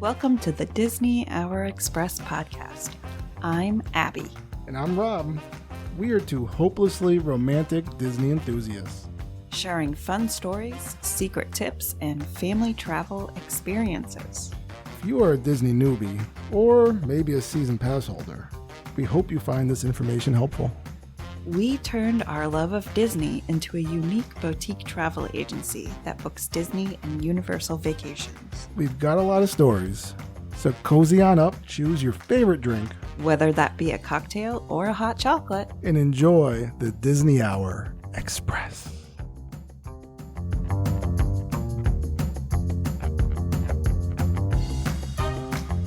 Welcome to the Disney Hour Express podcast. I'm Abbie. And I'm Rob. We are two hopelessly romantic Disney enthusiasts, Sharing fun stories, secret tips, and family travel experiences. If you are a Disney newbie, or maybe a season pass holder, we hope you find this information helpful. We turned our love of Disney into a unique boutique travel agency that books Disney and Universal vacations. We've got a lot of stories, so cozy on up, choose your favorite drink, Whether that be a cocktail or a hot chocolate. and enjoy the Disney Hour Express.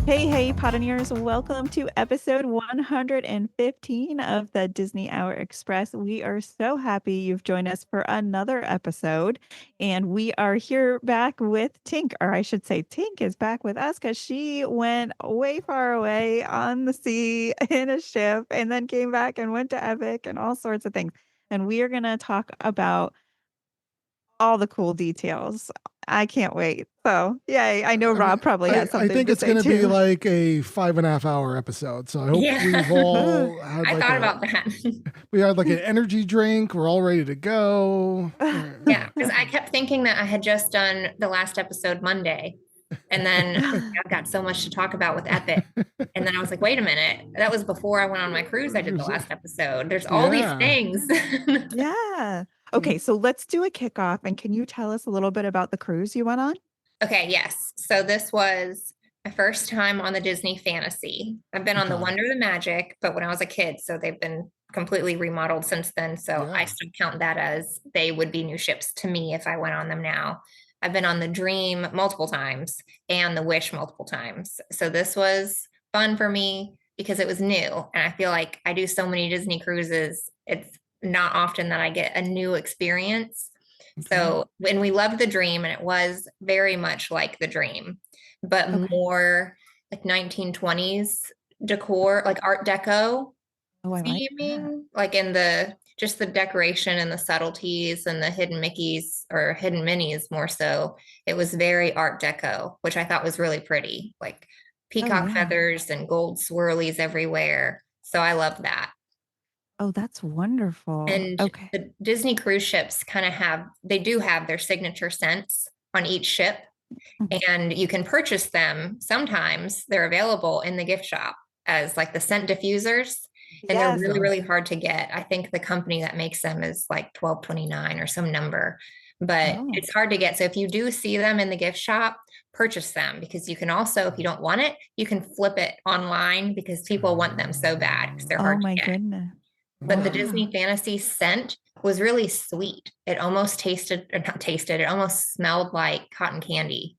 Hey, Potteneers. Welcome to episode 115 of the Disney Hour Express. We are so happy you've joined us for another episode. And we are here back with Tink, or I should say Tink is back with us because she went way far away on the sea in a ship and then came back and went to Epic and all sorts of things. And we are going to talk about all the cool details. I can't wait. So, yay. I know Rob probably has something I think to it's say going to be too. like a 5.5 hour episode. So I hope Yeah. we've all had I like thought about that. we had like an energy drink. We're all ready to go. Yeah, because I kept thinking that I had just done the last episode Monday. And then I've got so much to talk about with Epic. And then I was like, wait a minute. That was before I went on my cruise. I did the last episode. There's all these Yeah. things. Yeah. Okay, so let's do a kickoff. And can you tell us a little bit about the cruise you went on? Okay, yes. So this was my first time on the Disney Fantasy. I've been on the Okay. Wonder the Magic, but when I was a kid, so they've been completely remodeled since then. So Yeah. I still count that as they would be new ships to me if I went on them now. I've been on the Dream multiple times and the Wish multiple times. So this was fun for me because it was new. And I feel like I do so many Disney cruises. It's not often that I get a new experience. So when we loved the Dream, and it was very much like the Dream, but Okay. more like 1920s decor, like Art Deco Oh, I like that. theming, like in the just the decoration and the subtleties and the hidden Mickeys or hidden Minnies more so. It was very Art Deco, which I thought was really pretty, like peacock yeah. feathers and gold swirlies everywhere. So I love that. Oh, that's wonderful. And Okay. the Disney cruise ships kind of they do have their signature scents on each ship, Mhm. and you can purchase them. Sometimes they're available in the gift shop as like the scent diffusers, and Yes. they're really, really hard to get. I think the company that makes them is like $12.29 or some number, but Oh. it's hard to get. So if you do see them in the gift shop, purchase them, because you can also, if you don't want it, you can flip it online because people want them so bad because they're Oh hard my to get. goodness. But the Wow. Disney Fantasy scent was really sweet. It almost it almost smelled like cotton candy.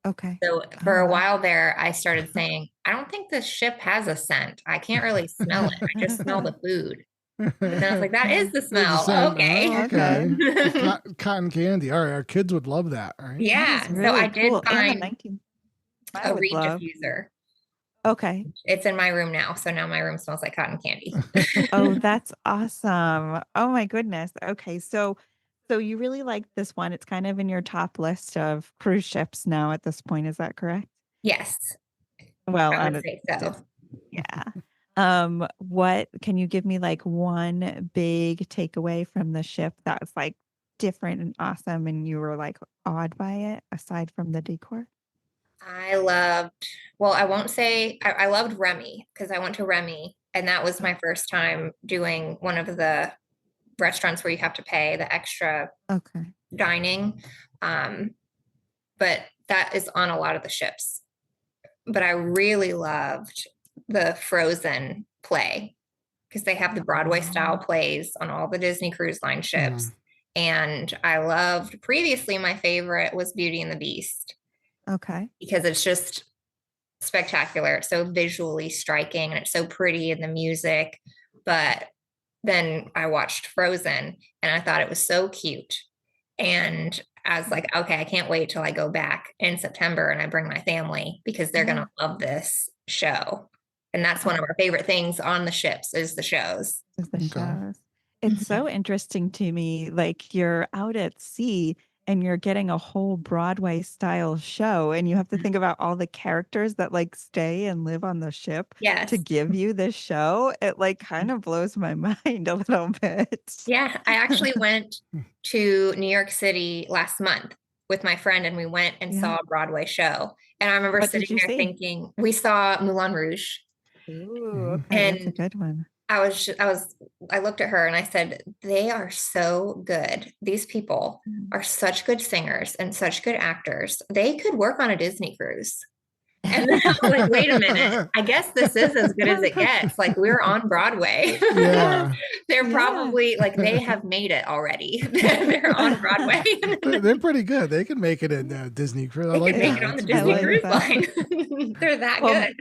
Okay. So for a Oh. while there, I started saying, I don't think this ship has a scent. I can't really smell it. I just smell the food. And then I was like, that is the smell. Okay. Oh, okay. Okay. Cotton candy. All right. Our kids would love that. Right. Yeah. That is So really I did cool. And the find 19 I a would reed love. diffuser. Okay. It's in my room now. So now my room smells like cotton candy. Oh, that's awesome. Oh my goodness. Okay. So you really like this one. It's kind of in your top list of cruise ships now at this point. Is that correct? Yes, Well, I out would of say so. yeah. What can you give me like one big takeaway from the ship that was like different and awesome and you were like awed by it aside from the decor? I won't say I loved Remy because I went to Remy, and that was my first time doing one of the restaurants where you have to pay the extra Okay. dining. But that is on a lot of the ships. But I really loved the Frozen play because they have the Broadway style plays on all the Disney Cruise Line ships. And I loved, previously my favorite was Beauty and the Beast, Okay. because it's just spectacular. It's so visually striking and it's so pretty in the music. But then I watched Frozen and I thought it was so cute. And I was like, okay, I can't wait till I go back in September and I bring my family because they're going to love this show. And that's one of our favorite things on the ships is the shows. Is the shows. It's so interesting to me. Like you're out at sea and you're getting a whole Broadway style show, and you have to think about all the characters that like stay and live on the ship to Yes. give you this show. It like kind of blows my mind a little bit. Yeah. I actually went to New York City last month with my friend, and we went and Yeah. saw a Broadway show. And I remember What did sitting you there see? thinking, we saw Moulin Rouge. Ooh, okay, that's a And good one. I looked at her and I said, they are so good. These people are such good singers and such good actors. They could work on a Disney cruise. And then I was like, wait a minute. I guess this is as good as it gets. Like, we're on Broadway. Yeah. They're Yeah. probably like, they have made it already. They're on Broadway. They're pretty good. They can make it in Disney cruise. I They like could make that. it on the That's Disney like cruise that. line. They're that Well, good.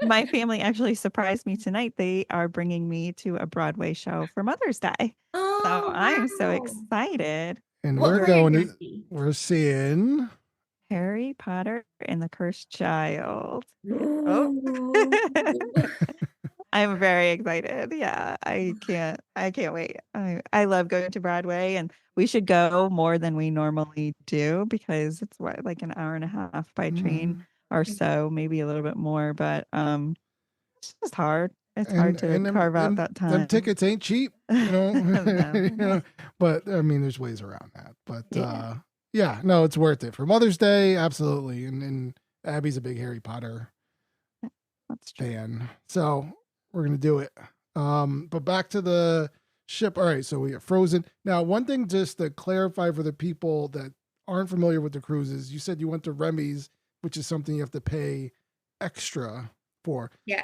My family actually surprised me tonight. They are bringing me to a Broadway show for Mother's Day. Oh, So I'm so wow. excited. And What we're grade going is to, he? we're seeing Harry Potter and the Cursed Child. Ooh. I'm very excited. Yeah, I can't wait. I love going to Broadway, and we should go more than we normally do because it's what, like an hour and a half by train or so, maybe a little bit more, but it's just hard. It's hard to carve out that time. Them tickets ain't cheap, you know. No. You know? But I mean, there's ways around that. But yeah, no, it's worth it for Mother's Day, absolutely. And Abbie's a big Harry Potter That's true. fan, so we're gonna do it. But back to the ship. All right, so we get Frozen. Now, one thing just to clarify for the people that aren't familiar with the cruises, you said you went to Remy's, which is something you have to pay extra for. Yes.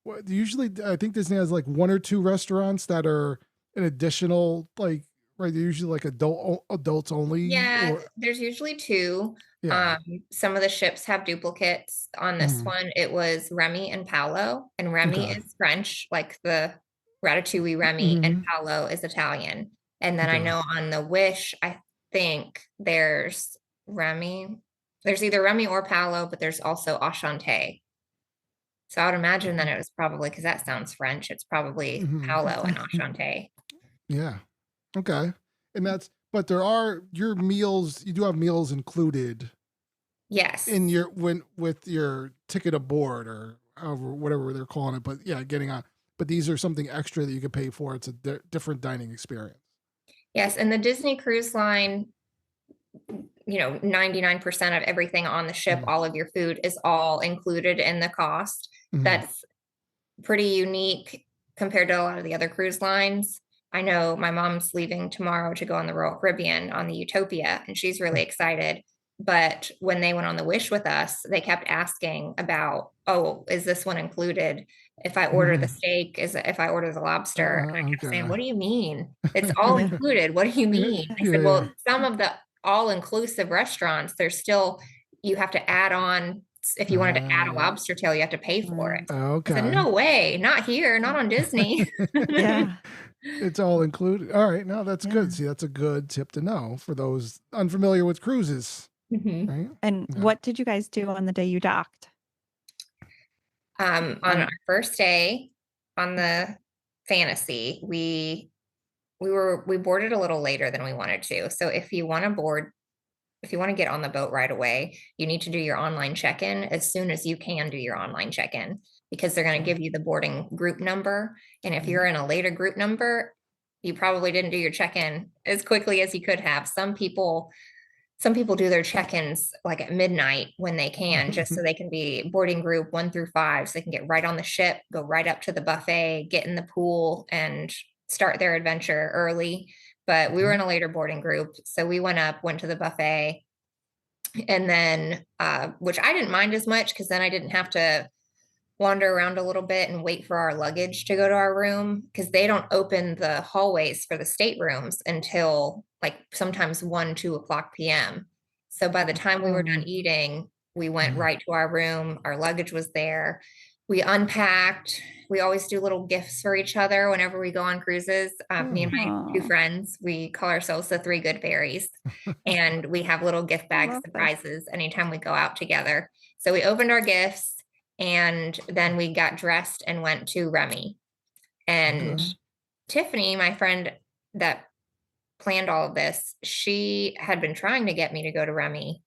But usually, I think Disney has like one or two restaurants that are an additional, like, right? They're usually like adults only. Yeah, there's usually two. Yeah. Some of the ships have duplicates. On this Mhm. one, it was Remy and Paolo, and Remy Okay. is French, like the Ratatouille Remy, and Mhm. Paolo is Italian. And then I Okay. know on the Wish, I think there's Remy. There's either Remy or Paolo, but there's also Enchanté. So I would imagine that it was probably, because that sounds French, it's probably Mhm. Paolo and Enchanté. Yeah. Okay. And but there are your meals, you do have meals included Yes. in with your ticket aboard or however, whatever they're calling it. But yeah, but these are something extra that you could pay for. It's a different dining experience. Yes. And the Disney Cruise Line, 99% of everything on the ship, all of your food is all included in the cost. Mhm. That's pretty unique compared to a lot of the other cruise lines. I know my mom's leaving tomorrow to go on the Royal Caribbean on the Utopia, and she's really excited. But when they went on the Wish with us, they kept asking about, oh, is this one included? If I order the steak, if I order the lobster? And I kept saying, what do you mean? It's all Yeah. included. What do you mean? I said, Yeah. well, some of the all-inclusive restaurants, there's still, you have to add on. If you wanted to add a lobster tail, you have to pay for it. Okay. I said, no way, not here, not on Disney. Yeah. It's all included. All right. No, that's Yeah. good. See, that's a good tip to know for those unfamiliar with cruises. Mhm. Right. And Yeah. what did you guys do on the day you docked? On our first day on the Fantasy, we boarded a little later than we wanted to. So if you want to get on the boat right away, you need to do your online check-in as soon as you can do your online check-in, because they're going to give you the boarding group number. And if you're in a later group number, you probably didn't do your check-in as quickly as you could have. Some people do their check-ins like at midnight when they can, just so they can be boarding group 1 through 5, so they can get right on the ship, go right up to the buffet, get in the pool, and start their adventure early. But we were in a later boarding group, so we went to the buffet, and then which I didn't mind as much, because then I didn't have to wander around a little bit and wait for our luggage to go to our room, because they don't open the hallways for the staterooms until like sometimes 1-2 o'clock p.m. So by the time we were done eating, we went right to our room. Our luggage was there. We unpacked. We always do little gifts for each other whenever we go on cruises. Me and my two Aw. friends, we call ourselves the 3 Good Fairies, and we have little gift bag love that. surprises anytime we go out together. So we opened our gifts, and then we got dressed and went to Remy. And Okay. Tiffany, my friend that planned all of this, she had been trying to get me to go to Remy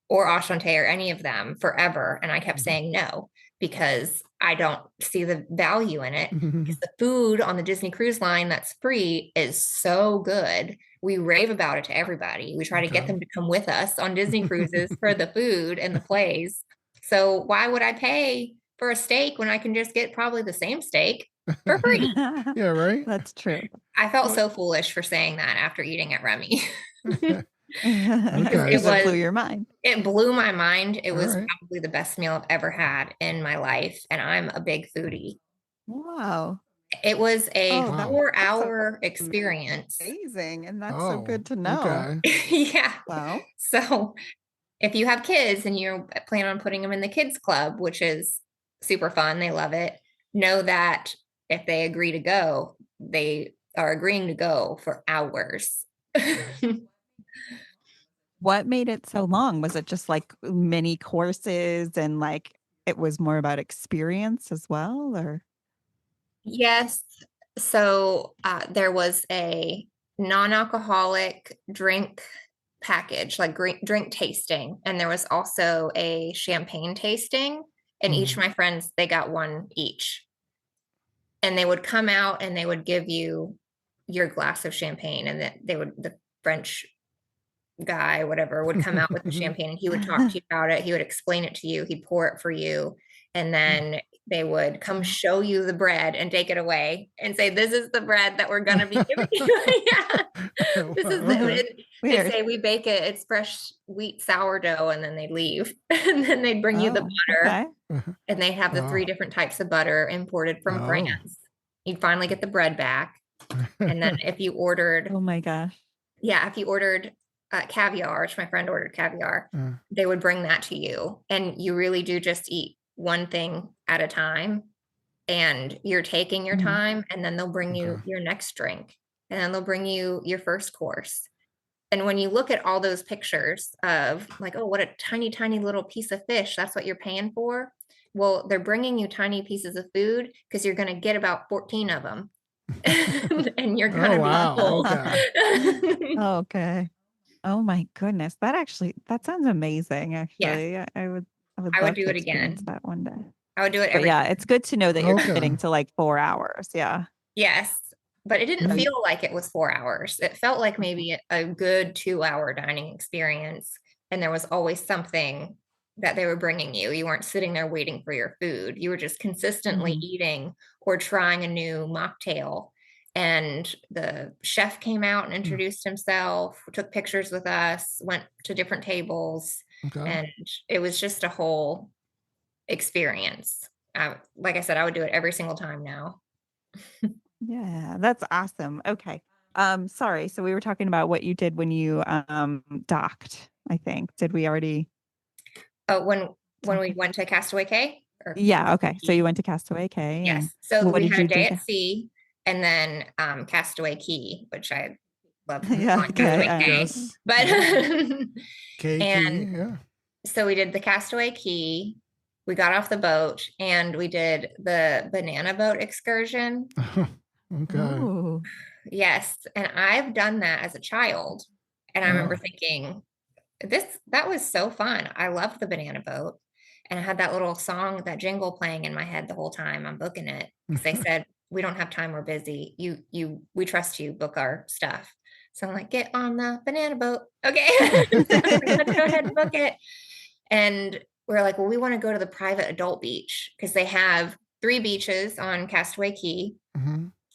or Ashante or any of them forever. And I kept saying no, because I don't see the value in it. Because the food on the Disney Cruise Line that's free is so good. We rave about it to everybody. We try to get them to come with us on Disney cruises for the food and the plays. So why would I pay for a steak when I can just get probably the same steak for free? Yeah, right. That's true. I felt so foolish for saying that after eating at Remy. Okay. It was- blew your mind. It blew my mind. It was All right. probably the best meal I've ever had in my life. And I'm a big foodie. Wow. It was a Oh, Wow. 4-hour experience. Amazing. And that's so good to know. Okay. Yeah. Wow. So if you have kids and you plan on putting them in the kids club, which is super fun, they love it, know that if they agree to go, they are agreeing to go for hours. What made it so long? Was it just like many courses and like it was more about experience as well, or? Yes. So there was a non-alcoholic drink package, like drink tasting. And there was also a champagne tasting. And each of my friends, they got one each. And they would come out and they would give you your glass of champagne. And that the French guy, whatever, would come out with the champagne and he would talk to you about it. He would explain it to you. He'd pour it for you. And then they would come show you the bread and take it away and say, this is the bread that we're going to be giving you. Yeah. This is they say we bake it. It's fresh wheat sourdough. And then they leave. And then they'd bring you the butter. Okay. And they have the 3 different types of butter imported from France. You'd finally get the bread back. And then if you ordered, Oh my gosh. if you ordered caviar, which my friend ordered caviar, they would bring that to you. And you really do just eat one thing at a time. And you're taking your time, and then they'll bring you your next drink. And then they'll bring you your first course. And when you look at all those pictures of like, oh, what a tiny, tiny little piece of fish, that's what you're paying for. Well, they're bringing you tiny pieces of food because you're going to get about 14 of them. And you're going to be full. Okay. Okay. Oh my goodness. That sounds amazing. Actually, I would I love would do to it again. experience that one day. I would do it But every yeah, it's good to know that you're Okay. committing to like 4 hours. Yeah. Yes. But it didn't feel like it was 4 hours. It felt like maybe a good 2-hour dining experience. And there was always something that they were bringing you. You weren't sitting there waiting for your food. You were just consistently eating or trying a new mocktail. And the chef came out and introduced himself, took pictures with us, went to different tables. Okay. And it was just a whole experience. Like I said, I would do it every single time now. Yeah, that's awesome. Okay. Sorry. So we were talking about what you did when you docked, I think. Did we already? Oh, when we went to Castaway Cay? Yeah, okay. So you went to Castaway Cay. Yes. So what we did had a you do day there? at sea and then Castaway Cay, which I love. Yeah, calling Castaway okay, Cay. Yes. But And yeah. so we did the Castaway Cay. We got off the boat and we did the banana boat excursion. Okay. Ooh. Yes. And I've done that as a child. And I remember thinking, that was so fun. I loved the banana boat. And I had that little song, that jingle playing in my head the whole time I'm booking it. Because they said, we don't have time, we're busy. We trust you, book our stuff. So I'm like, get on the banana boat. Okay. Let's go ahead and book it. And we're like, well, we want to go to the private adult beach because they have 3 beaches on Castaway Cay.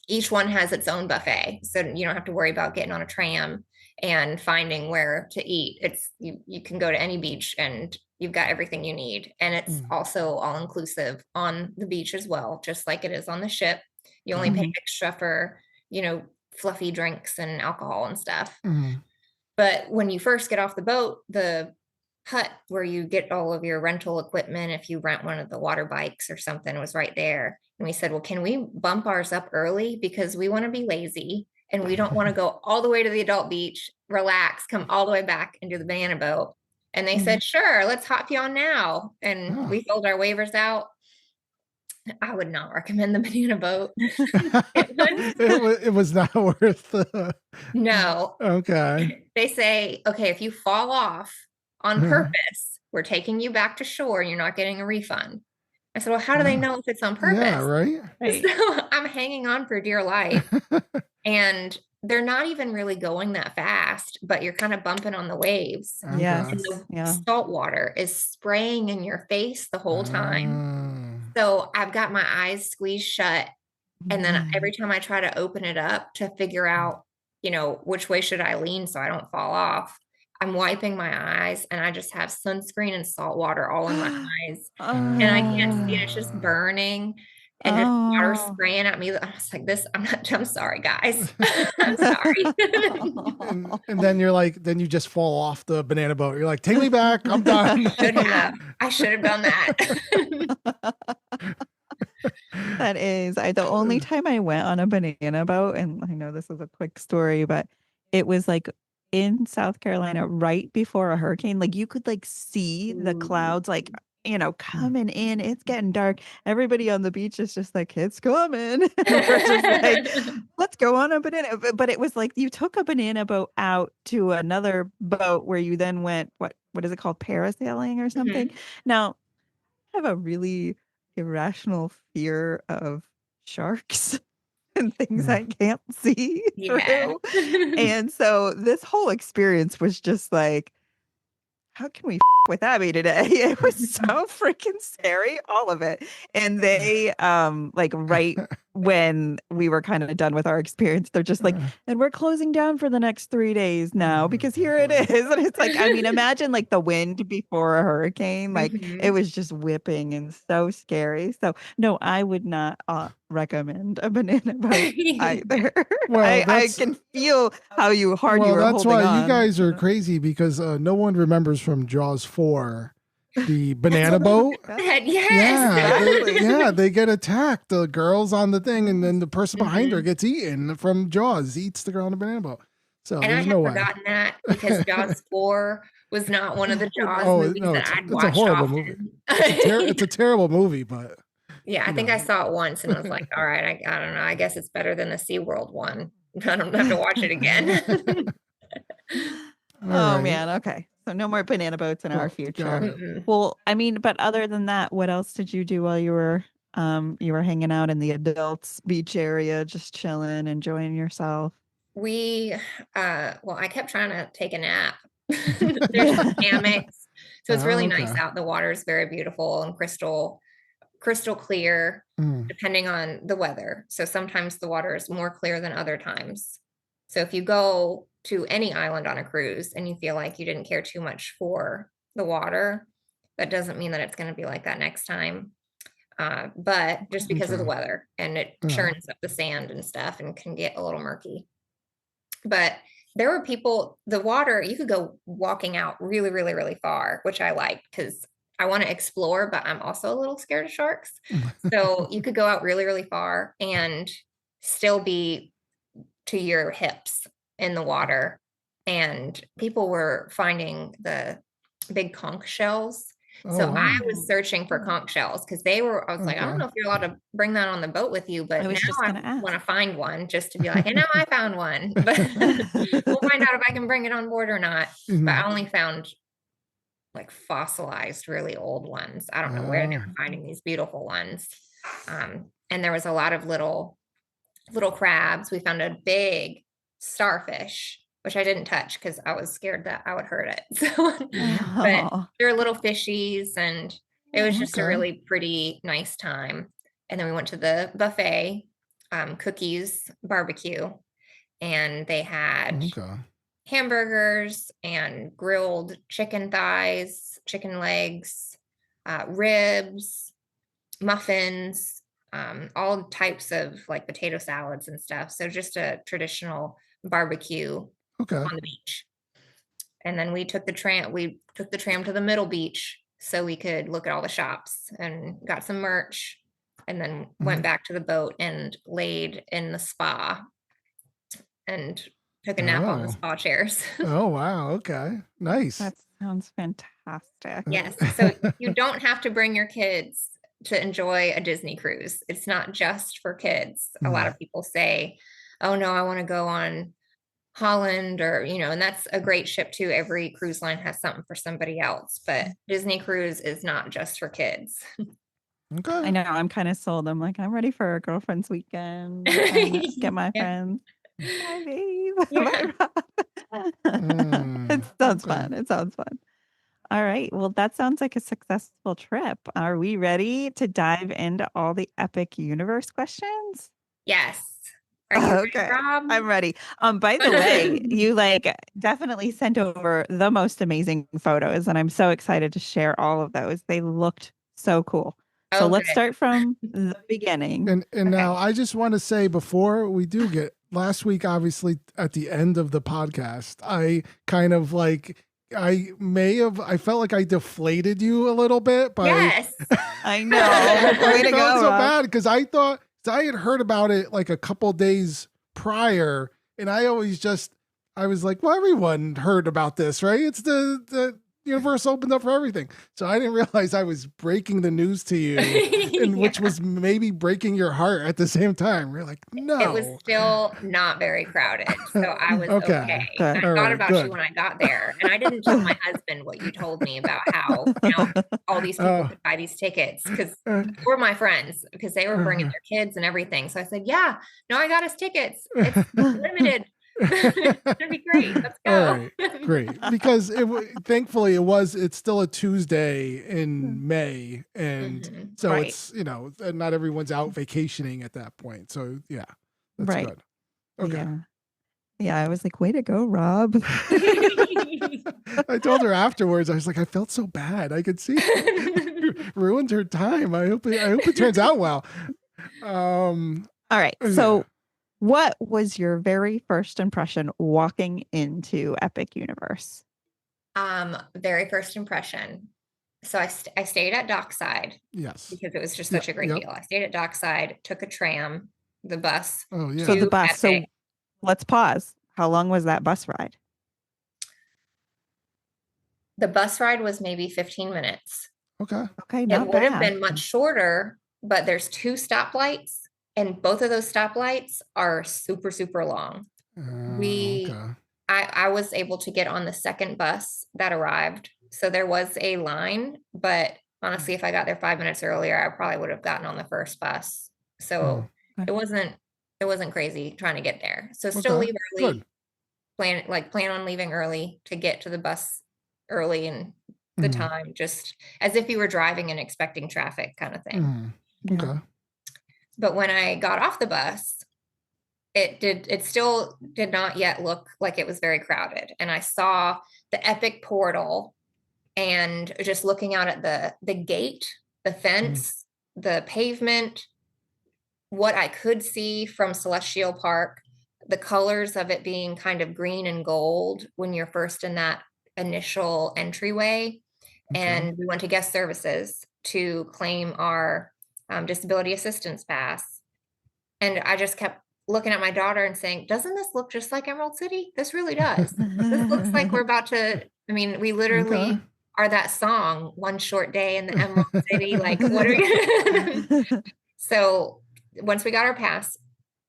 Each one has its own buffet. So you don't have to worry about getting on a tram and finding where to eat. It's you can go to any beach and you've got everything you need. And it's also all inclusive on the beach as well, just like it is on the ship. You only pay extra for, fluffy drinks and alcohol and stuff. But when you first get off the boat, the hut where you get all of your rental equipment, if you rent one of the water bikes or something, was right there. And we said, well, can we bump ours up early? Because we want to be lazy and we don't want to go all the way to the adult beach, relax, come all the way back and do the banana boat. And they said, sure, let's hop you on now. And we filled our waivers out. I would not recommend the banana boat. It it was not worth the. No. Okay. They say, okay, if you fall off on purpose, we're taking you back to shore and you're not getting a refund. I said, well, how do they know if it's on purpose? Yeah, right. So I'm hanging on for dear life. And they're not even really going that fast, but you're kind of bumping on the waves. Yes. And the Yeah. salt water is spraying in your face the whole time. So I've got my eyes squeezed shut. And then every time I try to open it up to figure out, you know, which way should I lean so I don't fall off, I'm wiping my eyes and I just have sunscreen and salt water all in my eyes. And I can't see it. It's just burning and just water spraying at me. I was like, I'm sorry, guys. I'm sorry. And then you're like, then you just fall off the banana boat. You're like, take me back. I'm done. I should have done that. That is the only time I went on a banana boat, and I know this is a quick story, but it was like in South Carolina right before a hurricane. Like you could like see the clouds like, you know, coming in. It's getting dark. Everybody on the beach is just like, it's coming. We're just like, let's go on a banana. But it was like you took a banana boat out to another boat where you then went, what is it called? Parasailing or something. Now, I have a really irrational fear of sharks and things I can't see through. And so this whole experience was just like, how can we with Abbie today? It was so freaking scary, all of it. And they like right when we were kind of done with our experience, they're just like, and we're closing down for the next 3 days now because here it is. And it's like, I mean, imagine like the wind before a hurricane, like it was just whipping and so scary. So no, I would not recommend a banana boat either. Well, I can feel how hard you were holding on. Well, that's why you guys are crazy because no one remembers from Jaws 4 the banana boat. Yes. They get attacked. The girl's on the thing, and then the person behind her gets eaten from Jaws. Eats the girl on the banana boat. So and I had forgotten that because Jaws 4 was not one of the Jaws movies that I'd watched. It's a horrible often. movie. It's a terrible movie, but yeah, I think I saw it once and I was like, all right, I don't know. I guess it's better than the SeaWorld one. I don't have to watch it again. Man. Okay. So no more banana boats in our future. Well, I mean, but other than that, what else did you do while you were hanging out in the adults beach area, just chilling, enjoying yourself? I kept trying to take a nap. There's some hammocks. So it's really nice out. The water is very beautiful and crystal clear, depending on the weather. So sometimes the water is more clear than other times. So if you go to any island on a cruise and you feel like you didn't care too much for the water, that doesn't mean that it's going to be like that next time. But just because of the weather, and it churns up the sand and stuff and can get a little murky. But there were people, the water, you could go walking out really, really, really far, which I like because I want to explore, but I'm also a little scared of sharks. So you could go out really, really far and still be to your hips in the water. And people were finding the big conch shells. So I was searching for conch shells because I was like, I don't know if you're allowed to bring that on the boat with you, but now I want to find one just to be like, and now I found one. But we'll find out if I can bring it on board or not. But I only found like fossilized, really old ones. I don't know where they were finding these beautiful ones. And there was a lot of little crabs. We found a big starfish, which I didn't touch because I was scared that I would hurt it. So, but there were little fishies, and it was just a really pretty nice time. And then we went to the buffet, cookies, barbecue, and they had hamburgers and grilled chicken thighs, chicken legs, ribs, muffins, all types of like potato salads and stuff. So just a traditional barbecue on the beach. And then we took the tram to the middle beach so we could look at all the shops and got some merch, and then went back to the boat and laid in the spa and took a nap on the spa chairs. Oh, wow. Okay. Nice. That sounds fantastic. Yes. So you don't have to bring your kids to enjoy a Disney cruise. It's not just for kids. A lot of people say, oh no, I want to go on Holland or, and that's a great ship too. Every cruise line has something for somebody else, but Disney cruise is not just for kids. Okay. I know. I'm kind of sold. I'm like, I'm ready for a girlfriend's weekend. Get my friends. Hi, babe. Yeah. It sounds fun. It sounds fun. All right. Well, that sounds like a successful trip. Are we ready to dive into all the Epic Universe questions? Yes. Are you Okay. ready, Rob? I'm ready. By the way, you definitely sent over the most amazing photos, and I'm so excited to share all of those. They looked so cool. So let's start from the beginning. And now I just want to say before we do get last week, obviously at the end of the podcast, I kind of I felt like I deflated you a little bit. Yes. I know. I felt so bad because I thought I had heard about it like a couple days prior, and I was like, well, everyone heard about this, right? It's the universe opened up for everything. So I didn't realize I was breaking the news to you, and which was maybe breaking your heart at the same time. We're like, no. It was still not very crowded. So I was okay. I thought about you when I got there. And I didn't tell my husband what you told me about how all these people could buy these tickets because they were my friends because they were bringing their kids and everything. So I said, yeah, no, I got us tickets. It's limited. It's gonna be great. Let's go. All right, great. Because thankfully it's still a Tuesday in May, and so it's not everyone's out vacationing at that point. So yeah, that's good. Okay. Yeah, I was like, way to go, Rob. I told her afterwards. I was like, I felt so bad. I could see ruined her time. I hope it turns out well. All right, so. What was your very first impression walking into Epic Universe? Very first impression. So I stayed at Dockside. Yes. Because it was just such a great deal. I stayed at Dockside, took a tram, the bus. Oh, yeah. So the bus. So let's pause. How long was that bus ride? The bus ride was maybe 15 minutes. Okay. Okay, it would have been much shorter, but there's 2 stoplights. And both of those stoplights are super, super long. I was able to get on the second bus that arrived. So there was a line, but honestly, if I got there 5 minutes earlier, I probably would have gotten on the first bus. So it wasn't crazy trying to get there. So still leave early, plan on leaving early to get to the bus early and the time, just as if you were driving and expecting traffic kind of thing. Okay. But when I got off the bus, it still did not yet look like it was very crowded. And I saw the Epic portal and just looking out at the gate, the fence, the pavement, what I could see from Celestial Park, the colors of it being kind of green and gold when you're first in that initial entryway. And we went to guest services to claim our disability assistance pass. And I just kept looking at my daughter and saying, doesn't this look just like Emerald City? This really does. This looks like we're about to, we literally are that song, One Short Day in the Emerald City. Like, what are you? So once we got our pass,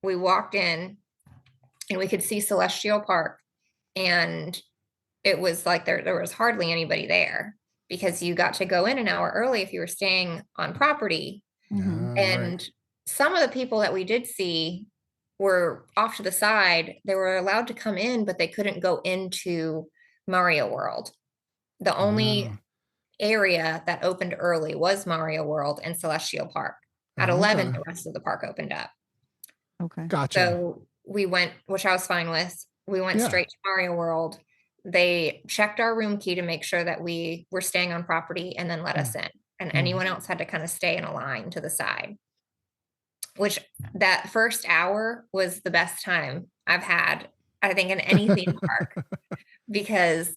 we walked in and we could see Celestial Park. And it was like there was hardly anybody there because you got to go in an hour early if you were staying on property. And some of the people that we did see were off to the side. They were allowed to come in, but they couldn't go into Mario World. The only area that opened early was Mario World and Celestial Park. At 11, the rest of the park opened up. Okay. Gotcha. So we went, which I was fine with. We went straight to Mario World. They checked our room key to make sure that we were staying on property and then let us in. And anyone else had to kind of stay in a line to the side, which that first hour was the best time I've had, I think, in any theme park, because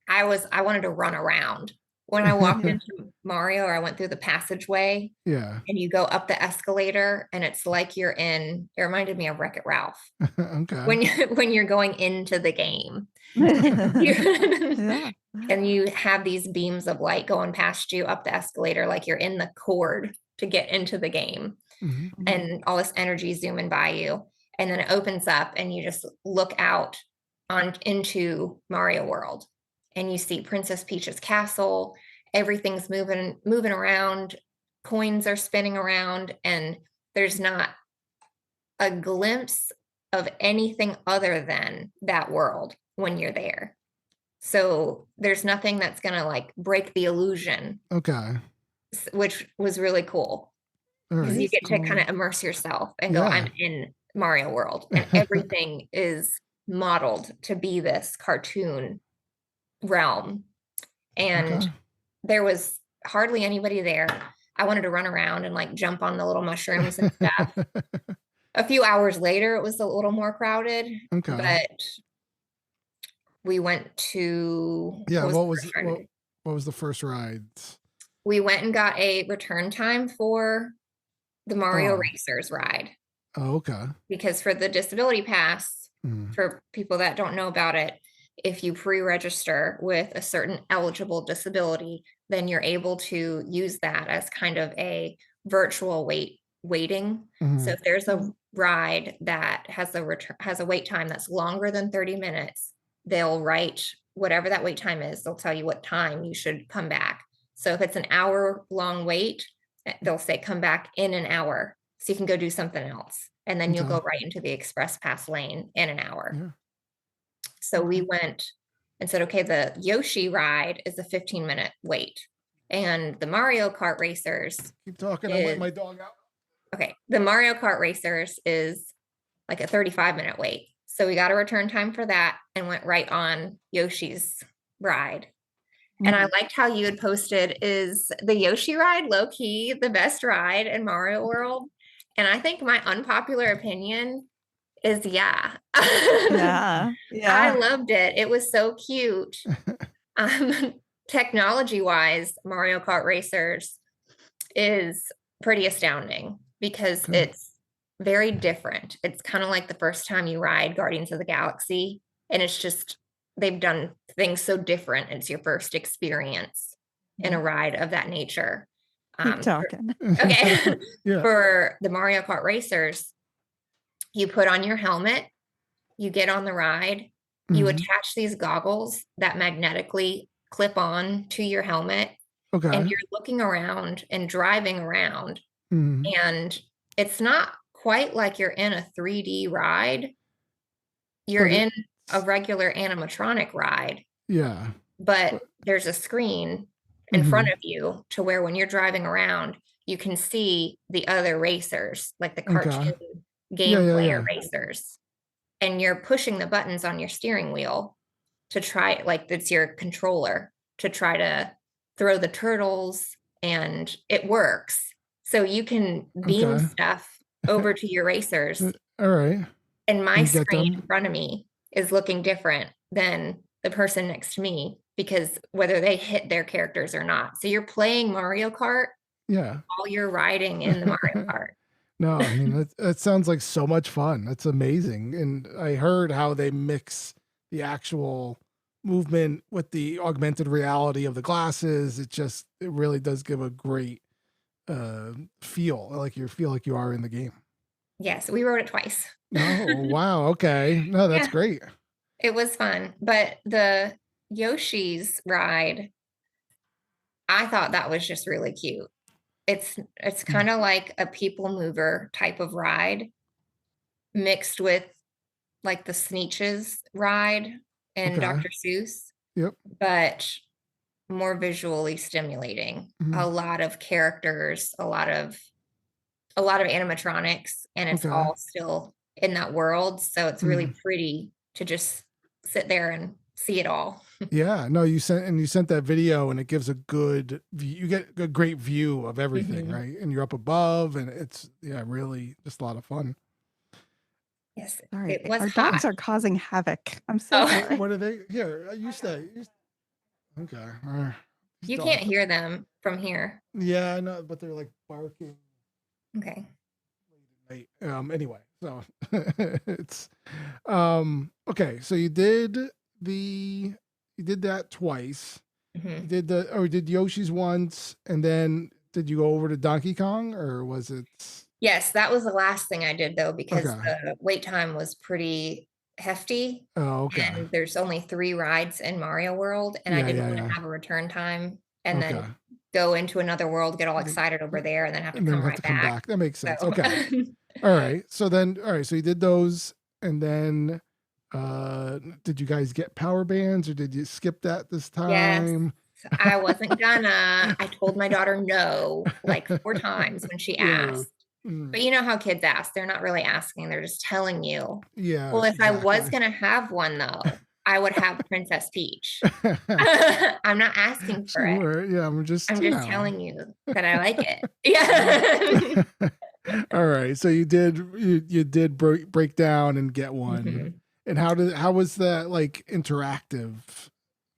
I wanted to run around. When I walked into Mario, or I went through the passageway, and you go up the escalator, and it's like it reminded me of Wreck-It Ralph. When you're going into the game. And you have these beams of light going past you up the escalator like you're in the cord to get into the game, Mhm. and all this energy zooming by you. And then it opens up and you just look out on into Mario World, and you see Princess Peach's castle. Everything's moving around, coins are spinning around, and there's not a glimpse of anything other than that world when you're there. So there's nothing that's gonna like break the illusion, Okay. which was really cool, All because right. you get to Cool. kind of immerse yourself and go, Yeah. I'm in Mario World, and everything is modeled to be this cartoon realm. And Okay. there was hardly anybody there. I wanted to run around and like jump on the little mushrooms and stuff. A few hours later, it was a little more crowded, Okay. but we went to Yeah. what What was was the first ride? what was the first ride? We went and got a return time for the Mario Oh. Racers ride, Oh, okay. because for the disability pass, Mm. for people that don't know about it, if you pre-register with a certain eligible disability, then you're able to use that as kind of a virtual waiting. So Mhm. if there's a ride that has a wait time that's longer than 30 minutes, they'll write whatever that wait time is. They'll tell you what time you should come back. So if it's an hour long wait, they'll say come back in an hour, so you can go do something else, and then you'll Okay. go right into the express pass lane in an hour. Yeah. So we Okay. went and said, okay, the Yoshi ride is a 15-minute wait, and the Mario Kart Racers Keep talking. I'm letting is my dog out. okay. The Mario Kart Racers is like a 35-minute wait. So we got a return time for that and went right on Yoshi's ride. And I liked how you had posted, is the Yoshi ride low key the best ride in Mario World? And I think my unpopular opinion is yeah. Yeah. I Yeah. loved it. It was so cute. Technology wise, Mario Kart Racers is pretty astounding because Okay. it's very different. It's kind of like the first time you ride Guardians of the Galaxy, and it's just they've done things so different. It's your first experience in a ride of that nature. Keep talking. Okay. Yeah. For the Mario Kart Racers, you put on your helmet, you get on the ride, you Mhm. attach these goggles that magnetically clip on to your helmet, and Okay. you're looking around and driving around, Mhm. and it's not quite like you're in a 3D ride. You're But in a it's regular animatronic ride, yeah. but But there's a screen in front Mhm. of you to where when you're driving around, you can see the other racers, like the Okay. cartoon Yeah. game Yeah. player Yeah. racers. And you're pushing the buttons on your steering wheel to try, like it's your controller, to try to throw the turtles, and it works. So you can beam Okay. stuff over to your racers, All right. and my You get screen in them. front of me is looking different than the person next to me, because whether they hit their characters or not. So you're playing Mario Kart Yeah. while you're riding in the Mario Kart. No, I mean that sounds like so much fun. That's amazing. And I heard how they mix the actual movement with the augmented reality of the glasses. It really does give a great feel. Like you feel like you are in the game. Yes, we rode it twice. No, wow, okay. No, that's Yeah. great. It was fun, but the Yoshi's ride, I thought that was just really cute. It's kind of like a people mover type of ride mixed with like the Sneetches ride and Okay. Dr. Seuss, Yep. but more visually stimulating. A Mhm. lot of characters, a lot of animatronics, and it's Okay. all still in that world. So it's really Mhm. pretty to just sit there and see it all. Yeah, no, you sent that video and it gives a good view. You get a great view of everything, Mhm. right? And you're up above and it's really just a lot of fun. Yes, Sorry, it was our hot. dogs are causing havoc. I'm so Oh. sorry. What are they? Here, you stay. Okay. These You dogs- can't hear them from here. Yeah, I know, but they're like barking Okay. late at night. Anyway, so it's okay. So you did that twice. Mhm. You did Yoshi's once, and then did you go over to Donkey Kong or was it? Yes, that was the last thing I did though, because Okay. the wait time was pretty hefty. Oh, okay. And there's only 3 rides in Mario World, and I Yeah, didn't yeah, want to yeah. have a return time and Okay. then go into another world, get all And then- excited over there, and then have to And then come have right to come back. back. That makes sense. So Okay. All right. So you did those, and then did you guys get power bands or did you skip that this yes, time? I wasn't gonna. I told my daughter no like 4 times when she Yeah. asked. Mm, But you know how kids ask, they're not really asking, they're just telling you. yeah. Well, if I was exactly. gonna have one though, I would have Princess Peach. I'm not asking for it. Sure. Yeah. I'm just telling you that I like it. Yeah. All right. So you did break down and get one. Mhm. And how was that like interactive?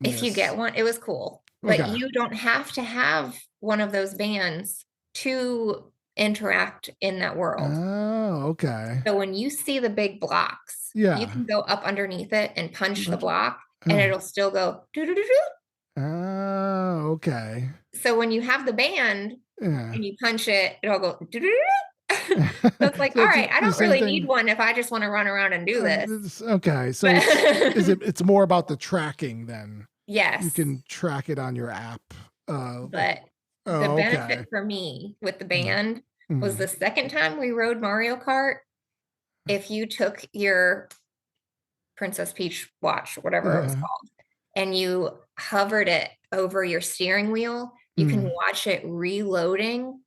If you get one, it was cool. But Okay. you don't have to have one of those bands to interact in that world. Oh, okay. So when you see the big blocks, Yeah. you can go up underneath it and punch the block Oh. and it'll still go doo-doo-doo-doo. Oh, okay. So when you have the band Yeah. and you punch it, it'll go doo-doo-doo-doo. So it's like, So all it's right, I the don't same really thing. need one if I just want to run around and do this. Okay. So But it's more about the tracking then. yes. You can track it on your app. But the okay. benefit for me with the band was Mhm. the second time we rode Mario Kart, if you took your Princess Peach watch, whatever it was Yeah. called, and you hovered it over your steering wheel, you can watch it reloading.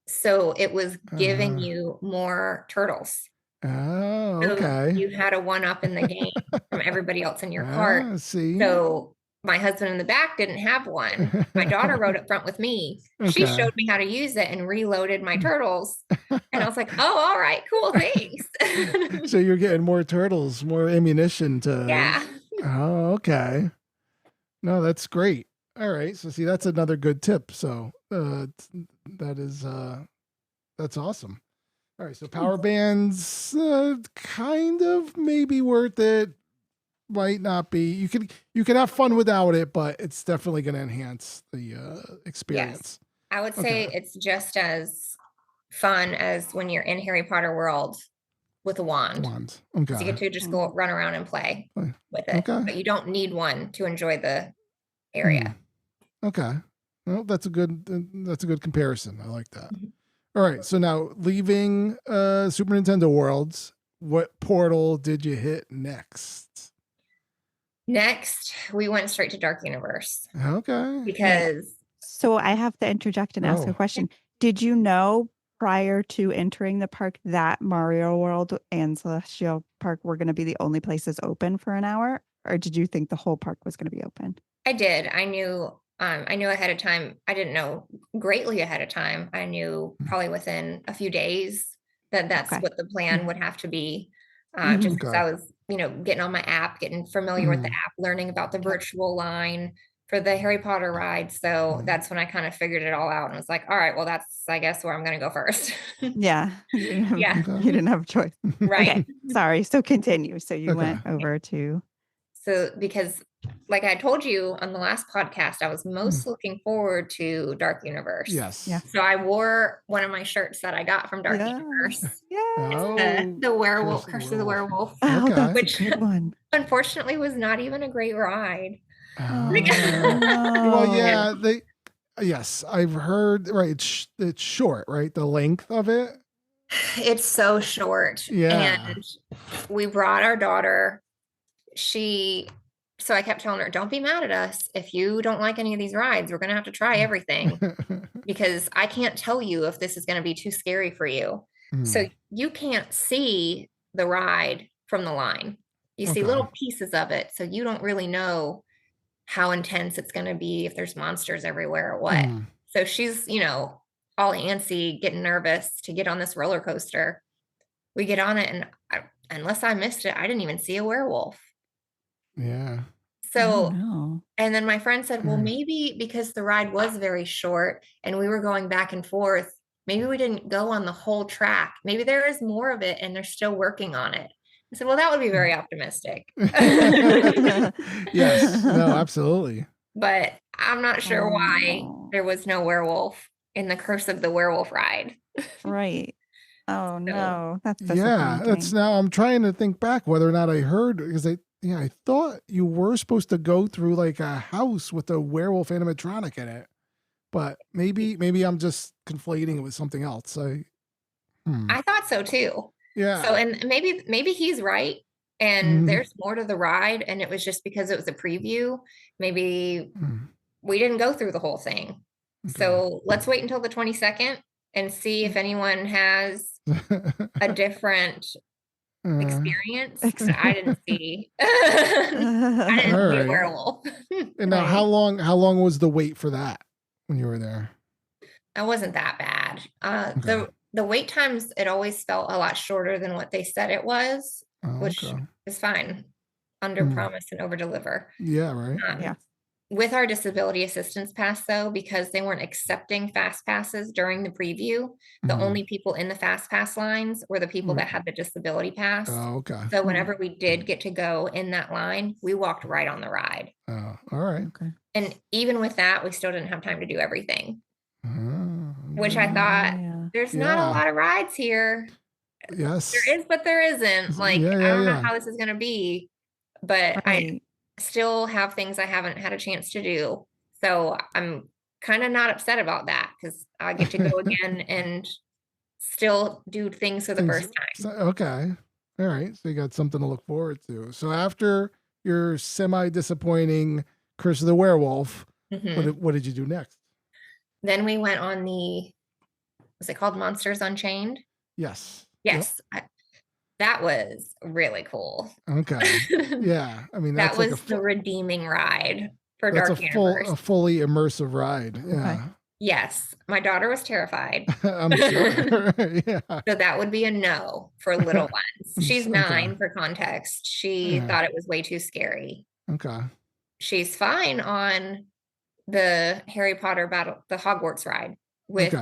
So it was giving you more turtles. Oh, So okay. you had a one-up in the game from everybody else in your cart. See. So my husband in the back didn't have one. My daughter rode up front with me. She Okay. showed me how to use it and reloaded my turtles. And I was like, oh, all right, cool, thanks. So you're getting more turtles, more ammunition to. Yeah. Oh, okay. No, that's great. All right. So see, that's another good tip. So that is that's awesome. All right. So power bands, kind of maybe worth it. Might not be. You can have fun without it, but it's definitely going to enhance the experience. Yes. I would say it's just as fun as when you're in Harry Potter world with a wand. Okay. You get to just go run around and play with it. Okay. But you don't need one to enjoy the area. Okay. Well, that's a good comparison. I like that. All right. So now leaving Super Nintendo Worlds, what portal did you hit next? Next, we went straight to Dark Universe. Okay. Because So I have to interject and ask a question. Did you know prior to entering the park that Mario World and Celestial Park were going to be the only places open for an hour? Or did you think the whole park was going to be open? I did. I knew ahead of time. I didn't know greatly ahead of time. I knew probably within a few days that that's what the plan would have to be. Just because I was, getting on my app, getting familiar with the app, learning about the virtual line for the Harry Potter ride. So that's when I kind of figured it all out and was like, all right, well, that's, I guess, where I'm going to go first. Yeah. Yeah. You didn't have a choice. Right. Okay. Sorry. So continue. So you went over to. So because like I told you on the last podcast, I was most looking forward to Dark Universe. Yes. Yeah. So I wore one of my shirts that I got from Dark Universe. Yeah. It's the werewolf, Curse of the Werewolf. Oh, which a good one. Unfortunately was not even a great ride. Well, yeah, yes, I've heard, right, it's short, right? The length of it. It's so short. Yeah. And we brought our daughter. So I kept telling her, don't be mad at us. If you don't like any of these rides, we're going to have to try everything because I can't tell you if this is going to be too scary for you. So you can't see the ride from the line. You see little pieces of it. So you don't really know how intense it's going to be, if there's monsters everywhere or what. So she's, all antsy, getting nervous to get on this roller coaster. We get on it and unless I missed it, I didn't even see a werewolf. Yeah. So, and then my friend said, well, maybe because the ride was very short and we were going back and forth, maybe we didn't go on the whole track. Maybe there is more of it and they're still working on it. I said, well, that would be very optimistic. Yes, no, absolutely. But I'm not sure why there was no werewolf. in the Curse of the Werewolf ride. Right. Oh no, that's Yeah, disappointing. that's now I'm trying to think back whether or not I heard because I thought you were supposed to go through like a house with a werewolf animatronic in it, but maybe I'm just conflating it with something else. I thought so too. Yeah. So, and maybe he's right. And Mhm. there's more to the ride. And it was just because it was a preview. Maybe Mm. we didn't go through the whole thing. Okay. So let's wait until the 22nd and see if anyone has a different experience that I didn't see. I didn't All see a right. werewolf. And now, how long was the wait for that when you were there? That wasn't that bad. Okay. The wait times, it always felt a lot shorter than what they said it was, Oh, which okay. is fine. Under promise and over deliver. Yeah, right. Yeah. With our disability assistance pass, though, because they weren't accepting fast passes during the preview, the only people in the fast pass lines were the people that had the disability pass. Oh, okay. So whenever we did get to go in that line, we walked right on the ride. Oh, all right. Okay. And even with that, we still didn't have time to do everything, which Mm-hmm. I thought, Yeah. there's not a lot of rides here. Yes. There is, but there isn't. Like, Yeah, I don't know yeah. how this is going to be, but I Right. still have things I haven't had a chance to do. So I'm kind of not upset about that because I get to go again and still do things for the first time. Okay. All right. So you got something to look forward to. So after your semi-disappointing Curse of the Werewolf, Mhm. what did you do next? Then we went on was it called Monsters Unchained? Yes. Yes. That was really cool. Okay. Yeah. I mean, That that's was like the redeeming ride for that's Dark a Universe. fully immersive ride. Yeah. Yes. My daughter was terrified. I'm sure. Yeah. So that would be a no for little ones. She's Okay. 9 for context. She Yeah. thought it was way too scary. Okay. She's fine on the Harry Potter the Hogwarts ride with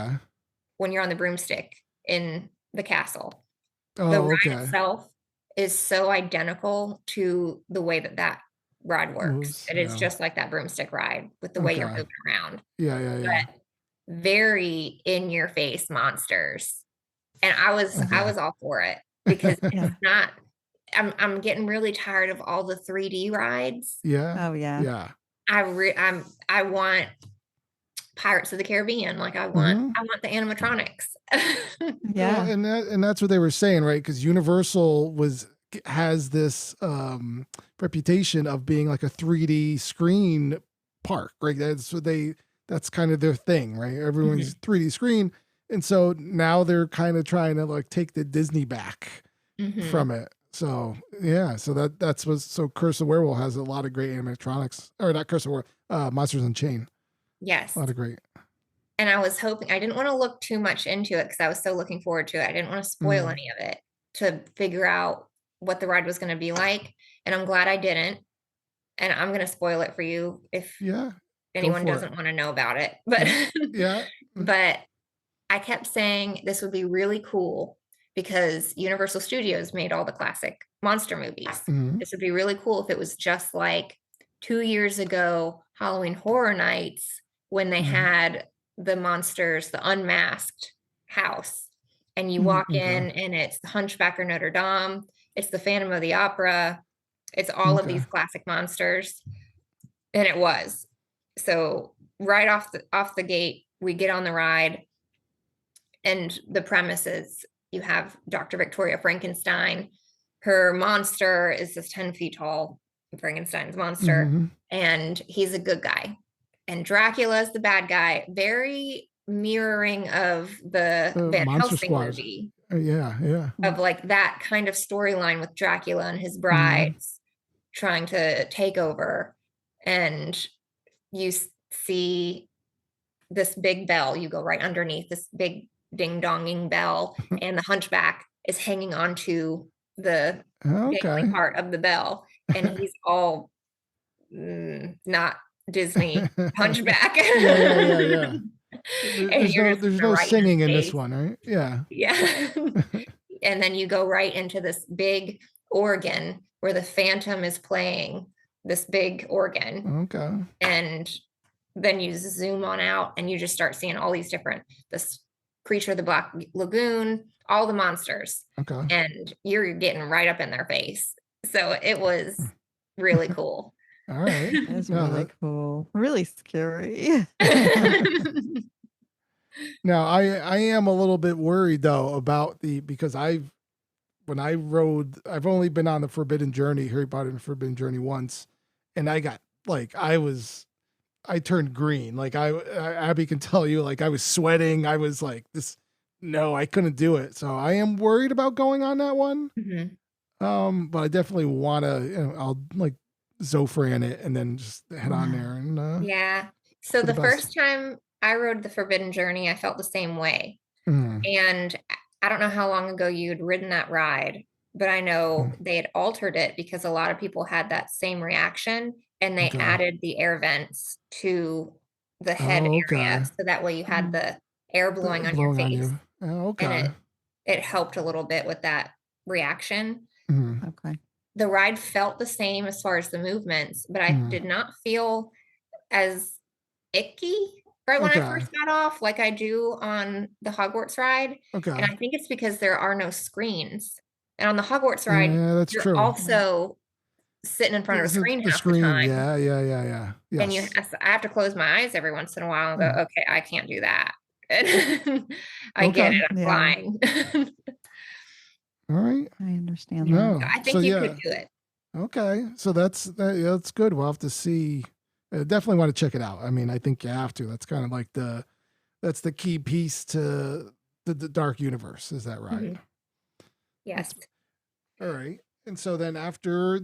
when you're on the broomstick in the castle. The ride itself is so identical to the way that ride works. It is just like that broomstick ride with the way you're moving around. Yeah. But very in your face monsters. And I was all for it because it's not, I'm getting really tired of all the 3D rides. Yeah. Oh yeah. Yeah. I want Pirates of the Caribbean. Like I want the animatronics. Yeah. Well, and that's what they were saying, right? Because Universal has this reputation of being like a 3D screen park, right? That's kind of their thing, right? Everyone's 3D screen. And so now they're kind of trying to like take the Disney back from it. So yeah, so that's so Curse of the Werewolf has a lot of great animatronics, or not Curse of the Werewolf, Monsters Unchained. Yes. A lot of great. And I was hoping, I didn't want to look too much into it because I was so looking forward to it. I didn't want to spoil any of it to figure out what the ride was going to be like. And I'm glad I didn't. And I'm going to spoil it for you if anyone doesn't want to know about it. But but I kept saying this would be really cool because Universal Studios made all the classic monster movies. This would be really cool if it was just like 2 years ago, Halloween Horror Nights, when they had the monsters, the unmasked house. And you walk in and it's the Hunchback of Notre Dame. It's the Phantom of the Opera. It's all of these classic monsters. And it was. So right off the gate, we get on the ride. And the premise is you have Dr. Victoria Frankenstein. Her monster is this 10 feet tall, Frankenstein's monster. And he's a good guy. And Dracula is the bad guy. Very mirroring of the Van Helsing movie. Yeah. Of like that kind of storyline with Dracula and his brides trying to take over. And you see this big bell. You go right underneath this big ding-donging bell. And the hunchback is hanging onto the dangling part of the bell. And he's all not Disney hunchback. Yeah. There's no singing in this one, right? Yeah. And then you go right into this big organ where the Phantom is playing this big organ. And then you zoom on out and you just start seeing all these different, this creature of the Black Lagoon, all the monsters, Okay. and you're getting right up in their face. So it was really cool. All right. That's No, really cool. Really scary. Now I am a little bit worried though about because I've only been on the Forbidden Journey, Harry Potter and the Forbidden Journey once, and I got like I turned green. Like Abbie can tell you, like I was sweating. I was like this. No, I couldn't do it. So I am worried about going on that one. Mm-hmm. But I definitely want to. I'll like Zofran it and then just head on there and. Yeah. So the first time I rode the Forbidden Journey, I felt the same way. And I don't know how long ago you'd ridden that ride, but I know they had altered it because a lot of people had that same reaction, and they added the air vents to the head area. So that way you had the air blowing on your face. And it helped a little bit with that reaction. Okay. The ride felt the same as far as the movements, but I did not feel as icky right when I first got off like I do on the Hogwarts ride. And I think it's because there are no screens. And on the Hogwarts ride, that's you're true. also sitting in front of a screen half the time. Yeah. Yes. And I have to close my eyes every once in a while and go, okay, I can't do that. I get it. I'm flying. All right. I understand No. that. I think you could do it. Okay. So that's good. We'll have to see. I definitely want to check it out. I mean, I think you have to. That's kind of like that's the key piece to the dark universe. Is that right? Yes. All right. And so then after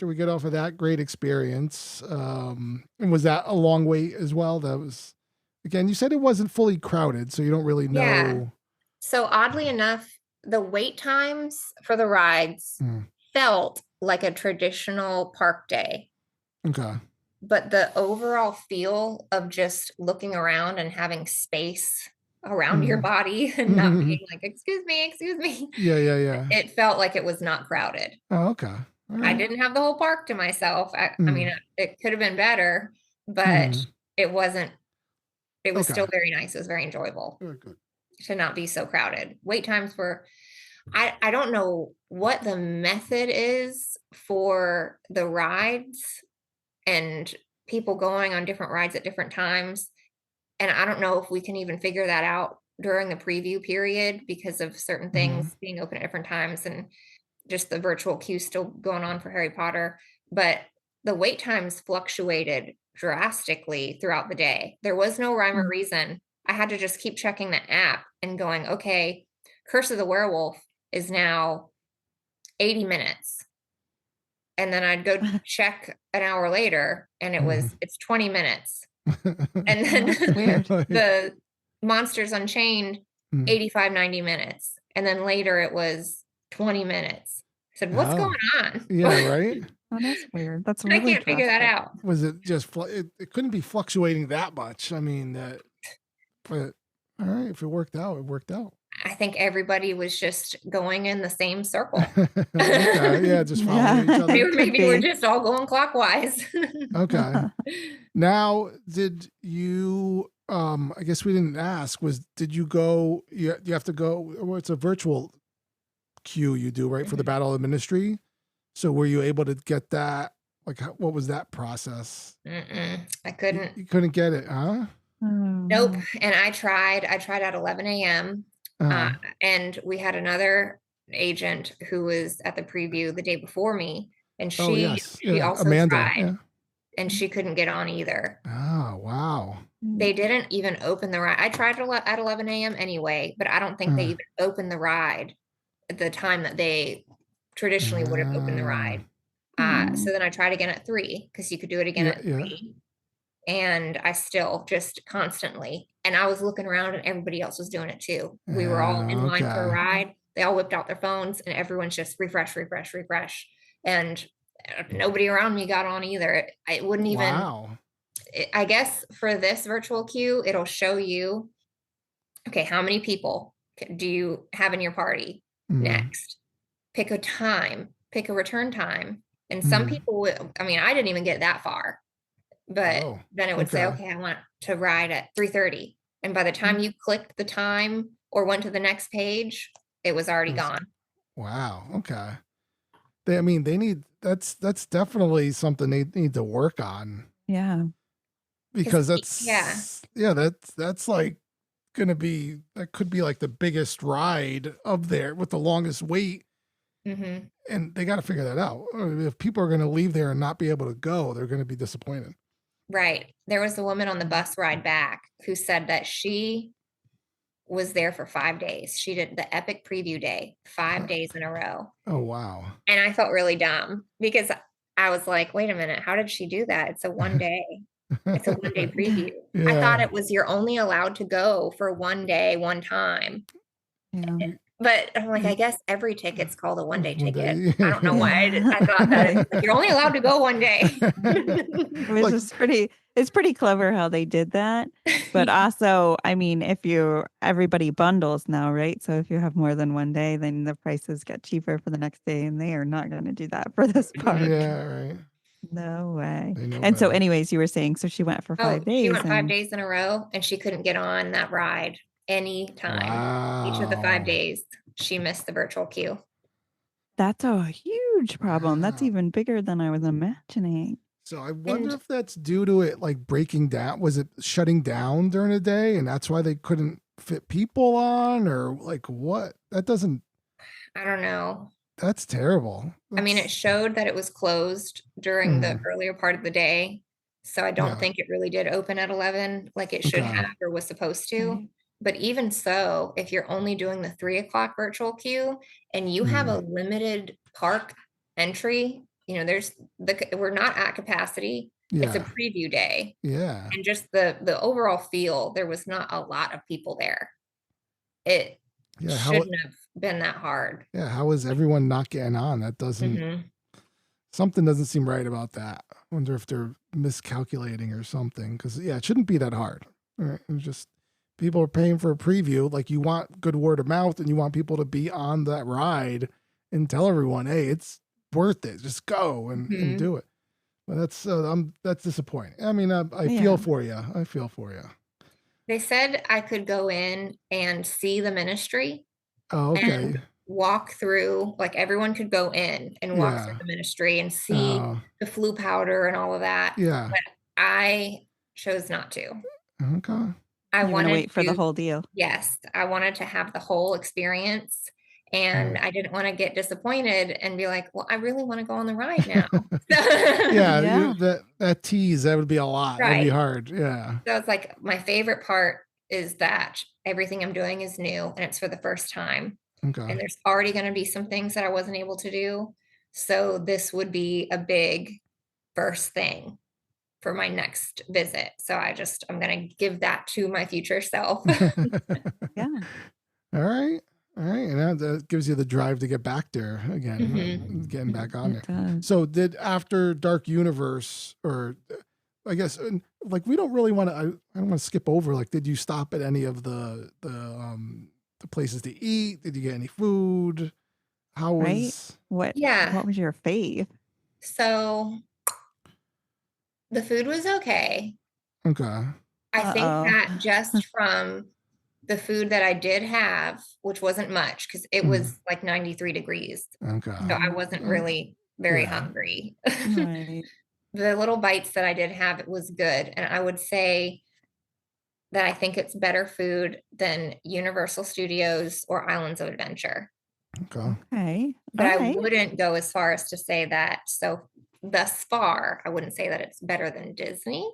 we get off of that great experience, and was that a long wait as well? That was, again, you said it wasn't fully crowded, so you don't really know. Yeah. So oddly enough, the wait times for the rides felt like a traditional park day. Okay. But the overall feel of just looking around and having space around your body and not being like, excuse me. Yeah. It felt like it was not crowded. Oh, okay. Right. I didn't have the whole park to myself. I mean, it could have been better, but it wasn't. It was still very nice. It was very enjoyable. Very good. To not be so crowded. Wait times were, I don't know what the method is for the rides and people going on different rides at different times. And I don't know if we can even figure that out during the preview period because of certain things being open at different times and just the virtual queue still going on for Harry Potter. But the wait times fluctuated drastically throughout the day. There was no rhyme or reason. I had to just keep checking the app and going, okay, Curse of the Werewolf is now 80 minutes. And then I'd go check an hour later and it's 20 minutes. And then the Monsters Unchained, 85, 90 minutes. And then later it was 20 minutes. I said, what's going on? Yeah, right? Oh, that's weird. That's really I can't figure that out. Was it just, it couldn't be fluctuating that much. I mean, but all right, if it worked out, it worked out. I think everybody was just going in the same circle. Yeah, just following each other. Maybe we're just all going clockwise. Okay. Now, did you, I guess we didn't ask, did you go, you have to go, well, it's a virtual queue you do, right, for the Battle of the Ministry? So were you able to get that? Like, what was that process? I couldn't. You couldn't get it, huh? Nope. And I tried at 11 a.m. And we had another agent who was at the preview the day before me, and she also Amanda, tried, and she couldn't get on either. Oh, wow. They didn't even open the ride. I tried at 11 a.m. anyway, but I don't think they even opened the ride at the time that they traditionally would have opened the ride. So then I tried again at 3 because you could do it again at 3. And I still just constantly, and I was looking around and everybody else was doing it too. We were all in line for a ride. They all whipped out their phones and everyone's just refresh. And nobody around me got on either. It wouldn't even, I guess for this virtual queue, it'll show you, okay, how many people do you have in your party next? Pick a time, pick a return time. And some people, I mean, I didn't even get that far. But Oh, then it would say, okay. okay, I want to ride at 3:30. And by the time you clicked the time or went to the next page, it was already That's- gone. Wow. Okay. I mean, they need that's definitely something they need to work on Yeah. because Yeah. that's like gonna be that could be like the biggest ride up there with the longest wait, hmm and they got to figure that out. If people are gonna leave there and not be able to go, they're gonna be disappointed. Right. There was a woman on the bus ride back who said that she was there for 5 days. She did the epic preview day 5 days in a row. Oh wow. And I felt really dumb because I was like, wait a minute, how did she do that? It's a 1 day. It's a 1 day preview. I thought Yeah. it was you're only allowed to go for 1 day, one time. Yeah. But I'm like, I guess every ticket's called a 1 day One ticket. day. I don't know why I thought that. It's like, you're only allowed to go 1 day. It was Like- just it's pretty clever how they did that. But also, I mean, everybody bundles now, right? So if you have more than 1 day, then the prices get cheaper for the next day, and they are not going to do that for this park. Yeah, right. No way. They know And so better. anyways, you were saying, so she went for 5 days. She went 5 and days in a row and she couldn't get on that ride any time. Each of the 5 Wow. days, she missed the virtual queue. That's a huge problem. That's Wow. even bigger than I was imagining. So I wonder And- if that's due to it like breaking down. Was it shutting down during the day and that's why they couldn't fit people on, or like what? That doesn't, I don't know. that's terrible. I mean, it That's- showed that it was closed during the earlier part of the day. So I don't Yeah. think it really did open at 11 like it should Okay. have or was supposed to. Right. But even so, if you're only doing the 3 o'clock virtual queue and you have a limited park entry, we're not at capacity. It's a Yeah. preview day. Yeah. And just the overall feel, there was not a lot of people there. It Yeah. How, shouldn't have been that hard. yeah. How is everyone not getting on? That doesn't, Mhm. something doesn't seem right about that. I wonder if they're miscalculating or something. Cause yeah, it shouldn't be that hard. All right. It's just people are paying for a preview. Like you want good word of mouth and you want people to be on that ride and tell everyone, hey, it's worth it. Just go and do it. But that's disappointing. I mean, I Yeah. feel for you. I feel for you. They said I could go in and see the ministry Oh, okay. and walk through, like everyone could go in and walk through Yeah. the ministry and see the flu powder and all of that. Yeah. But I chose not to. Okay. I You want wanted to wait for the to- whole deal. Yes, I wanted to have the whole experience. And I didn't want to get disappointed and be like, well, I really want to go on the ride now. Yeah. Yeah. That tease, that would be a lot. That'd be Right. hard. Yeah. So it's like my favorite part is that everything I'm doing is new and it's for the first time. Okay. And there's already going to be some things that I wasn't able to do. So this would be a big first thing for my next visit. So I'm going to give that to my future self. Yeah. All right. All right. And that gives you the drive to get back there again, getting back on It there. does. So did after Dark Universe, or I guess like we don't really want to, I don't want to skip over, like, did you stop at any of the places to eat? Did you get any food? How was, What was your fave? So the food was okay. okay. I think Uh-oh. that just from the food that I did have, which wasn't much because it was like 93 degrees. Okay. So I wasn't really very Yeah. hungry. Right. The little bites that I did have, it was good. And I would say that I think it's better food than Universal Studios or Islands of Adventure. Okay. Okay. But I Alright. wouldn't go as far as to say that. So thus far, I wouldn't say that it's better than Disney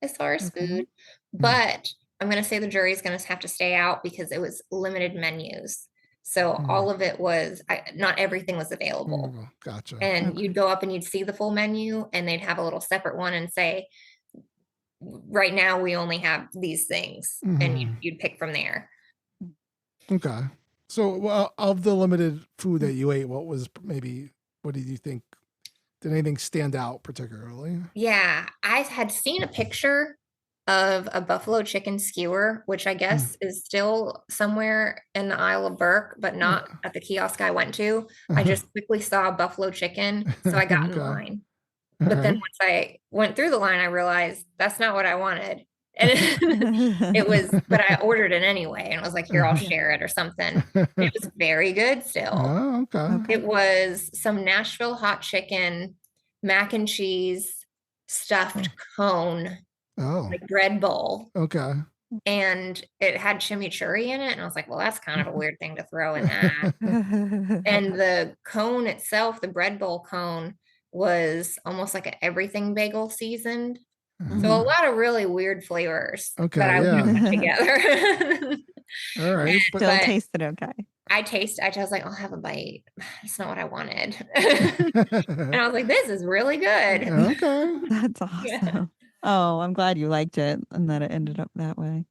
as far as Okay. food. But I'm going to say the jury's going to have to stay out because it was limited menus. So all of it was, not everything was available. Oh, gotcha. And Okay. you'd go up and you'd see the full menu and they'd have a little separate one and say, right now we only have these things. And you'd pick from there. Okay. So, well, of the limited food that you ate, what did you think? Did anything stand out particularly? Yeah, I had seen a picture of a buffalo chicken skewer, which I guess is still somewhere in the Isle of Burke, but not at the kiosk I went to. I just quickly saw buffalo chicken, so I got in Okay. line. But then Alright. once I went through the line, I realized that's not what I wanted. And it was, but I ordered it anyway. And it was like, here, I'll share it or something. It was very good still. Oh, okay. Okay. It was some Nashville hot chicken, mac and cheese, stuffed cone, Oh, like bread bowl. okay. And it had chimichurri in it. And I was like, well, that's kind of a weird thing to throw in that. And the cone itself, the bread bowl cone, was almost like an everything bagel seasoned. So a lot of really weird flavors Okay, that I yeah. would put together. All right. But Still tasted okay. I was like, I'll have a bite. It's not what I wanted. And I was like, this is really good. okay. That's awesome. Yeah. Oh, I'm glad you liked it and that it ended up that way.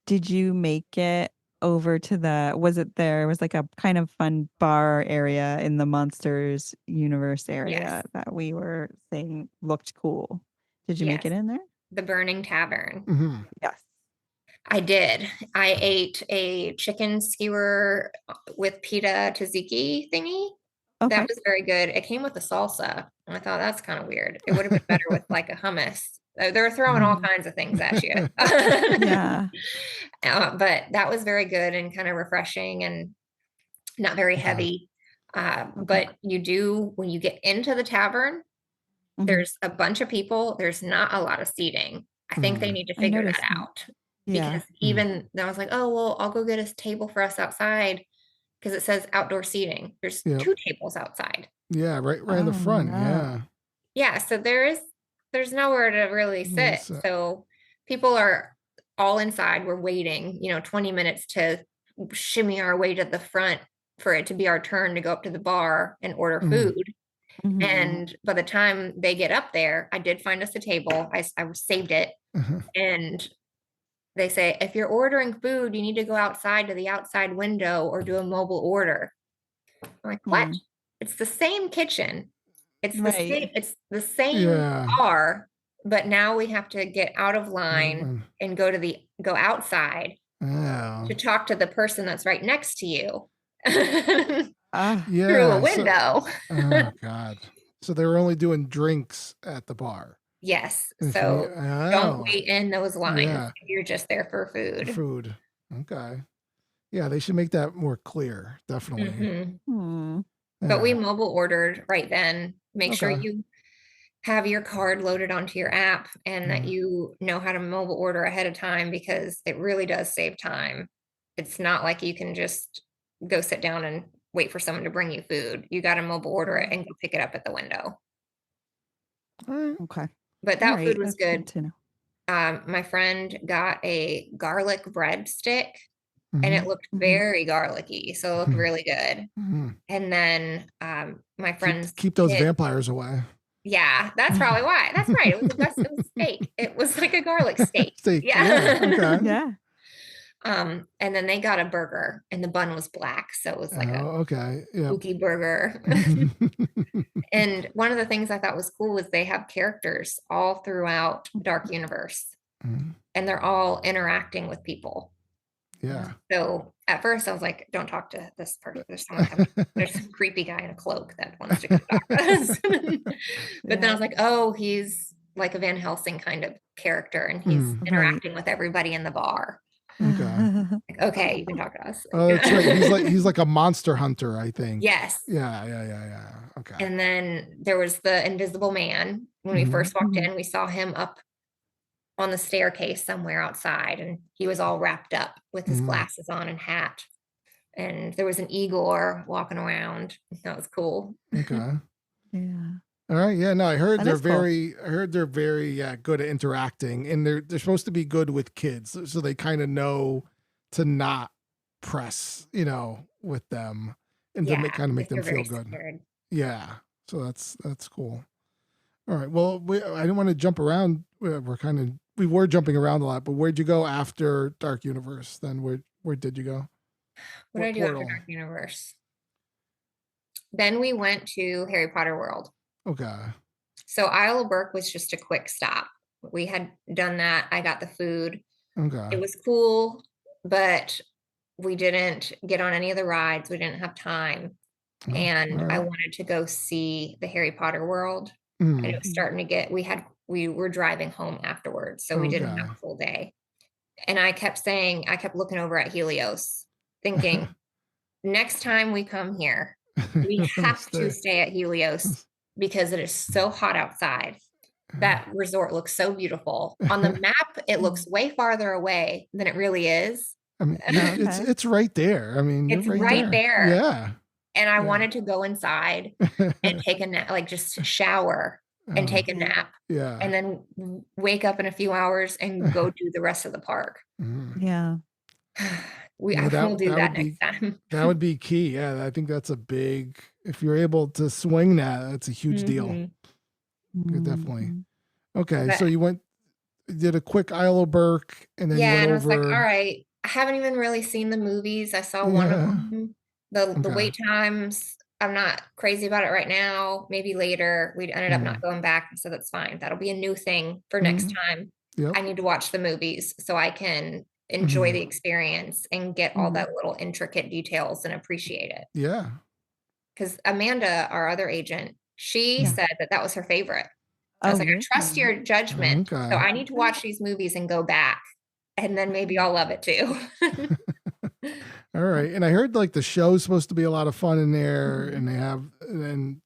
Did you make it over to there was like a kind of fun bar area in the Monsters universe area Yes. that we were saying looked cool. Did you make it Yes. in there? The Burning Tavern. hmm Yes. I did. I ate a chicken skewer with pita tzatziki thingy. Okay. That was very good. It came with a salsa. And I thought that's kind of weird. It would have been better with like a hummus. They were throwing all kinds of things at you. Yeah. But that was very good and kind of refreshing and not very Okay. heavy. But you do, when you get into the tavern, Mhm. there's a bunch of people. There's not a lot of seating. I think they need to I figure noticed that that. out. Yeah. Because even I was like, oh, well, I'll go get a table for us outside because it says outdoor seating. There's Yep. 2 tables outside. Yeah, right in the Oh, front. no. Yeah. Yeah, so there's nowhere to really sit. so- So people are all inside. We're waiting, 20 minutes to shimmy our way to the front for it to be our turn to go up to the bar and order Mhm. food. Mhm. And by the time they get up there, I did find us a table. I saved it. Uh-huh. And they say, if you're ordering food, you need to go outside to the outside window or do a mobile order. I'm like, what? Hmm. It's the same kitchen. It's the Right. same, it's the same Yeah. bar, but now we have to get out of line and go outside Oh. to talk to the person that's right next to you Ah, Yeah. through a window. Oh God. So they were only doing drinks at the bar. Yes. If So you- don't oh, wait in those lines. Yeah. You're just there for food. food. Okay. Yeah, they should make that more clear. Definitely. Mhm. hmm. But we Yeah. mobile ordered right then. Make sure Okay. you have your card loaded onto your app and that Mhm. you know how to mobile order ahead of time because it really does save time. It's not like you can just go sit down and wait for someone to bring you food. You got to mobile order it and go pick it up at the window. All right. Okay. But that Alright, food was that's good. to know. My friend got a garlic breadstick and it Mhm. looked Mhm. very garlicky, so it looked really good. Mhm. And then my friend's Keep those kid- vampires away. Yeah, that's probably why. That's right. It was steak. It was like a garlic steak. Steak. Yeah. Okay. Yeah. And then they got a burger and the bun was black, so it was like a Okay. Yeah. spooky burger. And one of the things I thought was cool was they have characters all throughout Dark Universe Mhm. and they're all interacting with people. Yeah. So at first I was like, don't talk to this person. There's some creepy guy in a cloak that wants to come talk to us. But then I was like, oh, he's like a Van Helsing kind of character and he's interacting with everybody in the bar. Okay. Like, okay, you can talk to us. Oh, that's right. He's like a monster hunter, I think. Yes. Yeah. Okay. And then there was the Invisible Man. When we first walked in, we saw him up on the staircase somewhere outside and he was all wrapped up with his glasses on and hat. And there was an Igor walking around. That was cool. Okay. Yeah. All right. Yeah. No, I heard That they're is cool. very good at interacting, and they're supposed to be good with kids, so they kind of know to not press, with them, and to kind of make them feel good. Scared. Yeah. So that's cool. All right. Well, I didn't want to jump around. We were jumping around a lot, but where'd you go after Dark Universe? Then where did you go? What did I do portal? after Dark Universe? Then we went to Harry Potter World. Okay. So Isle of Berk was just a quick stop. We had done that. I got the food. Okay. It was cool, but we didn't get on any of the rides. We didn't have time. Oh, and all I right. wanted to go see the Harry Potter world. And it Mm, was starting to get, we were driving home afterwards, so we didn't have okay. a full day. And I kept looking over at Helios, thinking, next time we come here, we have to stay at Helios because it is so hot outside. That resort looks so beautiful. On the map, it looks way farther away than it really is. I mean, it's Okay. it's right there. I mean, you're It's right right there. there. Yeah. And I Yeah. wanted to go inside and take a nap, like just shower and take a Yeah. nap, Yeah. and then wake up in a few hours and go do the rest of the park. Mhm. Yeah. I will do that would be next time. that would be key. Yeah, I think that's a big. If you're able to swing that, that's a huge deal. Mhm. Yeah, definitely. Mhm. Okay, But so you did a quick Isle of Burke, and then you yeah, went and I was like, all over. right, I haven't even really seen the movies. I saw one of Yeah. them. The Okay. wait times, I'm not crazy about it right now. Maybe later. We ended up not going back, so that's fine. That'll be a new thing for next time. Yep. I need to watch the movies so I can enjoy the experience and get all that little intricate details and appreciate it. Yeah. Because Amanda, our other agent, she Yeah. said that was her favorite. I Oh, was like, I trust really? your judgment. So Okay. I need to watch these movies and go back, and then maybe I'll love it too. All right. And I heard like the show's supposed to be a lot of fun in there, and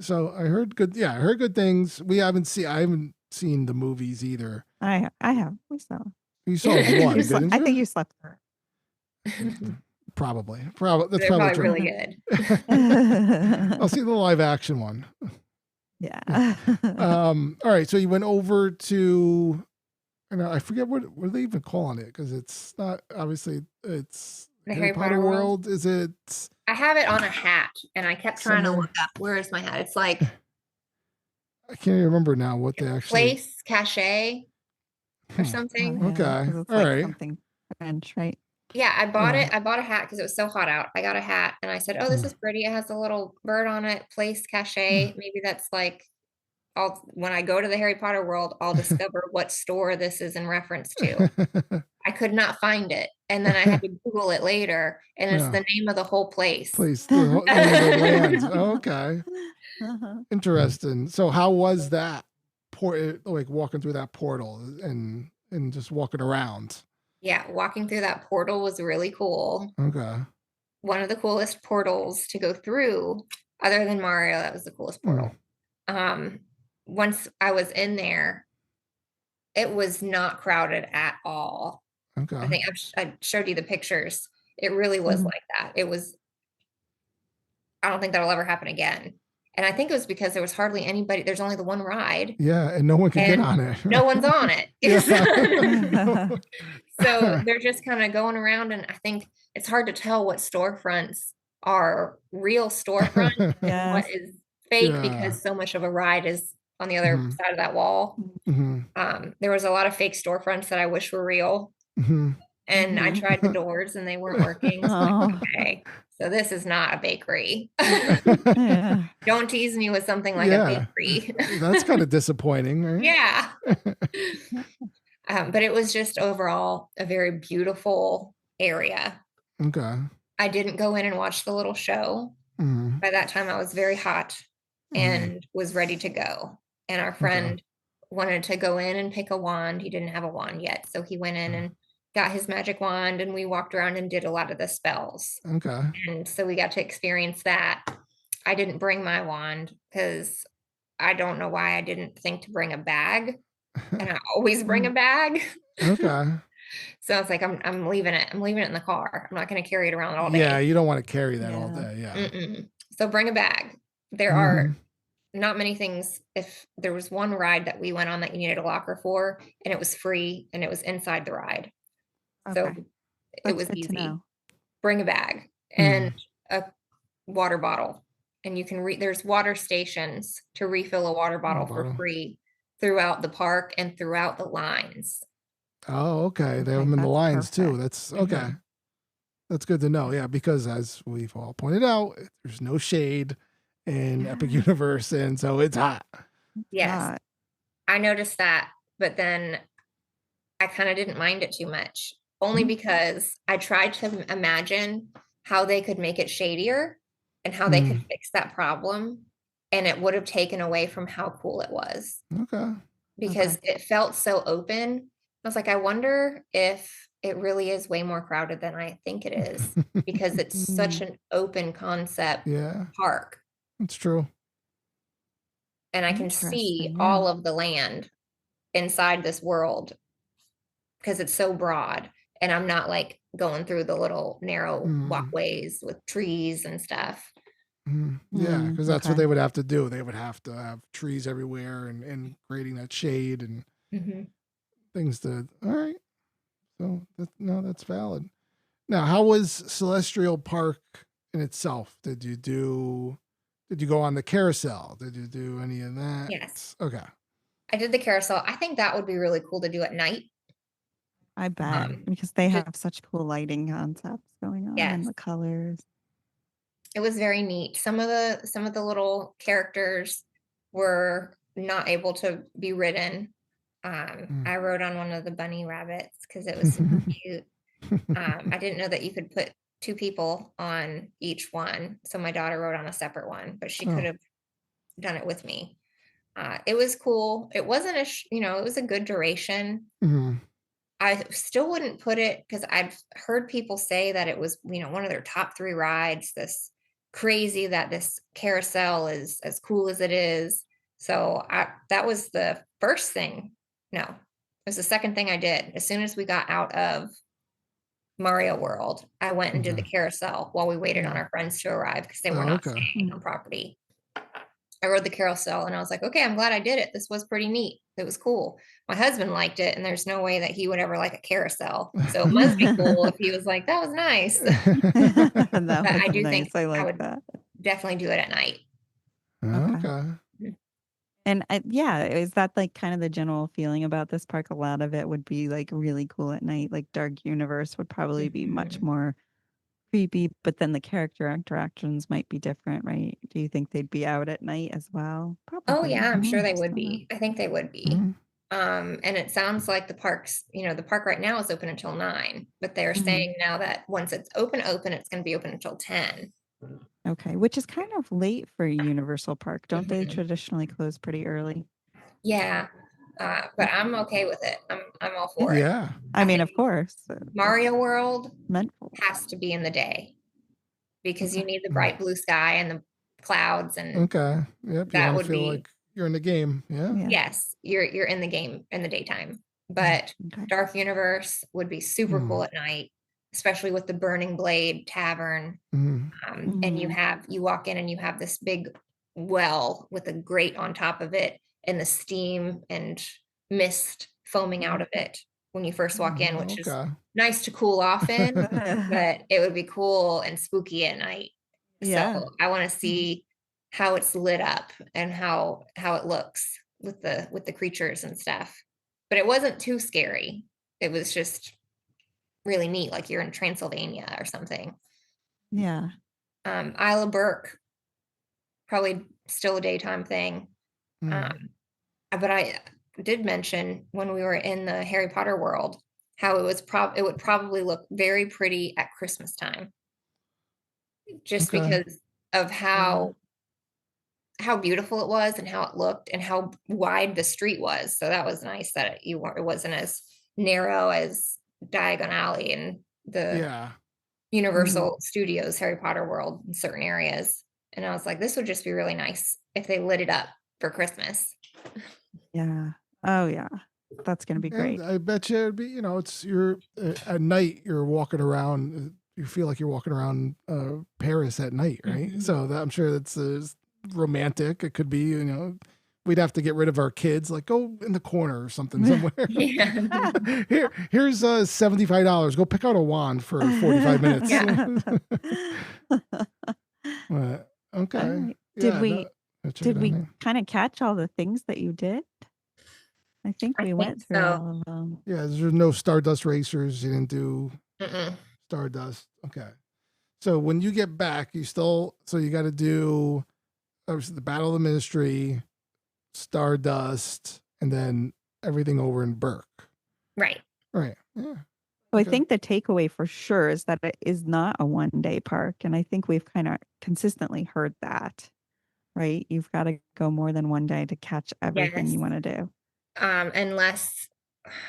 so I heard good. Yeah, I heard good things. I haven't seen the movies either. I have. We saw. You saw one, didn't I you? think you slept through Probably. That's They're probably probably true. really good. it. I'll see the live action one. Yeah. All right. So you went over to, I forget what they even calling it, because it's not obviously it's The Harry Potter world. Is it? I have it on a hat, and I kept trying to look up, where is my hat? It's like I can't even remember now what they actually. Place Cachet or something. Oh, yeah, Okay. 'cause it's All like right. something French, right? Yeah, I bought Yeah. it. I bought a hat because it was so hot out. I got a hat, and I said, "Oh, this is pretty. It has a little bird on it. Place Cachet. Maybe that's like, when I go to the Harry Potter world, I'll discover what store this is in reference to." I could not find it, and then I had to Google it later, and it's Yeah. the name of the whole place. The name of the land. Oh, okay. Uh-huh. Interesting. So how was that? Like walking through that portal and just walking around. Yeah, walking through that portal was really cool. Okay. One of the coolest portals to go through, other than Mario, that was the coolest portal. Once I was in there, it was not crowded at all. Okay. I think I showed you the pictures. It really was like that. It was, I don't think that'll ever happen again. And I think it was because there was hardly anybody. There's only the one ride. Yeah, and no one could get and on it. No one's on it. Yeah. So they're just kind of going around, and I think it's hard to tell what storefronts are real storefront and what Yes. is fake, Yeah. because so much of a ride is on the other side of that wall. There was a lot of fake storefronts that I wish were real. And I tried the doors and they weren't working. So I'm like, okay, so this is not a bakery. Yeah. Don't tease me with something like a bakery. That's kind of disappointing, right? Yeah. But it was just overall a very beautiful area. Okay. I didn't go in and watch the little show. By that time, I was very hot and was ready to go. And our friend wanted to go in and pick a wand. He didn't have a wand yet. So he went in and got his magic wand, and we walked around and did a lot of the spells. Okay. And so we got to experience that. I didn't bring my wand because I don't know why I didn't think to bring a bag. And I always bring a bag. Okay. So I was like, I'm leaving it. I'm leaving it in the car. I'm not going to carry it around all day. Yeah, you don't want to carry that all day. Yeah. So bring a bag. There are not many things. If there was one ride that we went on that you needed a locker for, and it was free, and it was inside the ride. So it was easy. Bring a bag and a water bottle. And you can there's water stations to refill a water bottle for free throughout the park and throughout the lines. Oh, okay. They have them in the lines too. That's okay. That's good to know. Yeah, because as we've all pointed out, there's no shade in Epic Universe, and so it's hot. Yes. I noticed that, but then I kind of didn't mind it too much, only because I tried to imagine how they could make it shadier, and how they could fix that problem, and it would have taken away from how cool it was Okay. because it felt so open. I was like, I wonder if it really is way more crowded than I think it is because it's such an open concept Yeah, park, it's true. and I can see Interesting, all yeah. of the land inside this world because it's so broad, and I'm not like going through the little narrow walkways with trees and stuff. Yeah, because that's what okay. they would have to do. They would have to have trees everywhere and creating that shade and things to. All right, so that's valid. Now, how was Celestial Park in itself? Did you go on the carousel? Did you do any of that? Yes. Okay. I did the carousel. I think that would be really cool to do at night. I bet because they just- have such cool lighting concepts going on and Yes. the colors. It was very neat. Some of the little characters were not able to be ridden. I rode on one of the bunny rabbits because it was super cute. I didn't know that you could put two people on each one, so my daughter rode on a separate one, but she could have done it with me. It was cool. It wasn't it was a good duration. I still wouldn't put it because I've heard people say that it was, one of their top 3 rides, this crazy that this carousel is as cool as it is. So that was the first thing. No, it was the second thing I did. As soon as we got out of Mario World, I went and did the carousel while we waited on our friends to arrive because they were not staying on property. I rode the carousel and I was like, okay, I'm glad I did it. This was pretty neat. It was cool. My husband liked it, and there's no way that he would ever like a carousel. So it must be cool if he was like, that was nice. But I do think I like would that. definitely do it at night. Okay. And is that like kind of the general feeling about this park? A lot of it would be like really cool at night. Like Dark Universe would probably be much more creepy, but then the character interactions might be different, right? Do you think they'd be out at night as well? Probably. Oh yeah, I'm sure they Just would don't know. be. I think they would be. And it sounds like the park right now is open until 9, but they're saying now that once it's open, it's going to be open until 10. Okay, which is kind of late for Universal Park. Don't they traditionally close pretty early? Yeah. But I'm okay with it. I'm all for it. Yeah. I mean, of course. Mario World Meant for. has to be in the day because you need the bright blue sky and the clouds, and Okay. Yep. You that want would to feel be like you're in the game. Yeah. yes, you're in the game in the daytime. But Dark Universe would be super cool at night, especially with the Burning Blade Tavern. And you walk in and you have this big well with a grate on top of it, and the steam and mist foaming out of it when you first walk in, which is nice to cool off in, but it would be cool and spooky at night. Yeah. So I want to see how it's lit up and how it looks with the creatures and stuff. But it wasn't too scary. It was just really neat, like you're in Transylvania or something. Yeah. Isle of Burke, probably still a daytime thing. But I did mention when we were in the Harry Potter world how it would probably look very pretty at Christmas time, just because of how beautiful it was and how it looked and how wide the street was. So that was nice that it wasn't as narrow as Diagon Alley and the Universal Studios Harry Potter world in certain areas. And I was like, this would just be really nice if they lit it up for Christmas. Yeah. Oh yeah. That's going to be great. And I bet you it'd be, you're at night, you're walking around, you feel like you're walking around Paris at night, right? So I'm sure that's romantic. It could be, we'd have to get rid of our kids, like go in the corner or something somewhere. Here's $75. Go pick out a wand for 45 minutes. Okay. Did we kind of catch all the things that you did? I think we went through all of them. Yeah, there's no Stardust Racers. You didn't do Stardust. Okay. So when you get back, you got to do the Battle of the Ministry, Stardust, and then everything over in Burke. Right. Right. Yeah. So I Okay. think the takeaway for sure is that it is not a one-day park. And I think we've kind of consistently heard that, right? You've got to go more than one day to catch everything you Yes. want to do. Unless,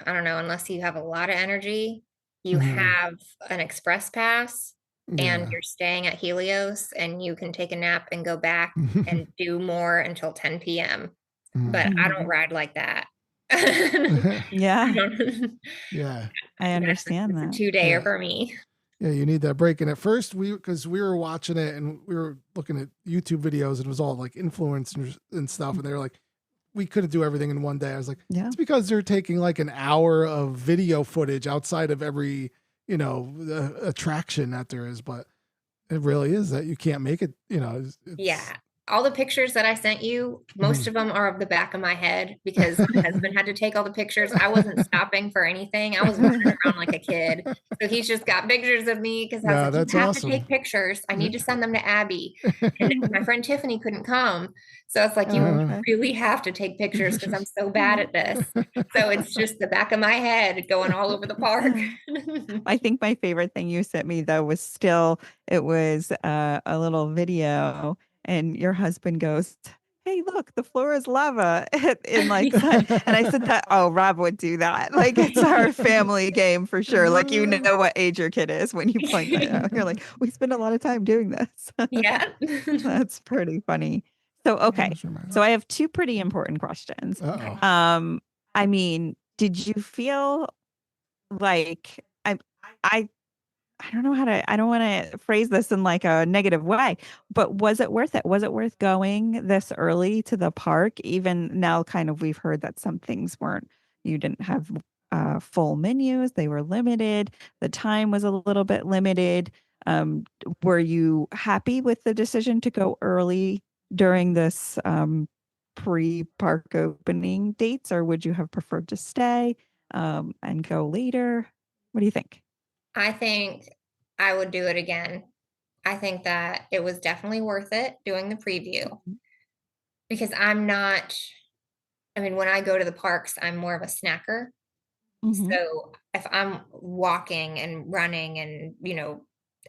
I don't know, unless you have a lot of energy, you Mhm. have an express pass and Yeah. you're staying at Helios and you can take a nap and go back and do more until 10 p.m. But I don't Mhm. ride like that. I Yeah, don't- Yeah. I That's understand a that. 2-dayer Yeah. for me. Yeah, you need that break. And at first, because we were watching it and we were looking at YouTube videos, and it was all like influencers and stuff, and they were like, "We couldn't do everything in one day." I was like, Yeah. "It's because they're taking like an hour of video footage outside of every, attraction that there is." But it really is that you can't make it. Yeah. All the pictures that I sent you, most of them are of the back of my head because my husband had to take all the pictures. I wasn't stopping for anything. I was running around like a kid. So he's just got pictures of me because I was Yeah, like, you that's have to awesome. take pictures. I need to send them to Abbie. And my friend Tiffany couldn't come. So it's like, you Okay. really have to take pictures because I'm so bad at this. So it's just the back of my head going all over the park. I think my favorite thing you sent me though was still it was a little video, and your husband goes, "Hey, look, the floor is lava," in like sun. And I said that, oh, Rob would do that. Like it's our family game for sure. Like you know what age your kid is when you point that out. You're like, we spend a lot of time doing this. Yeah. That's pretty funny. So okay, Almost reminded. so I have two pretty important questions. Uh-oh. I mean, did you feel like I I don't know how to I don't want to phrase this in like a negative way, but was it worth it? Was it worth going this early to the park? Even now, kind of we've heard that some things weren't, you didn't have full menus, they were limited, the time was a little bit limited. Were you happy with the decision to go early during this pre-park opening dates, or would you have preferred to stay and go later? What do you think? I think I would do it again. I think that it was definitely worth it doing the preview because I mean, when I go to the parks, I'm more of a snacker. Mm-hmm. So if I'm walking and running and,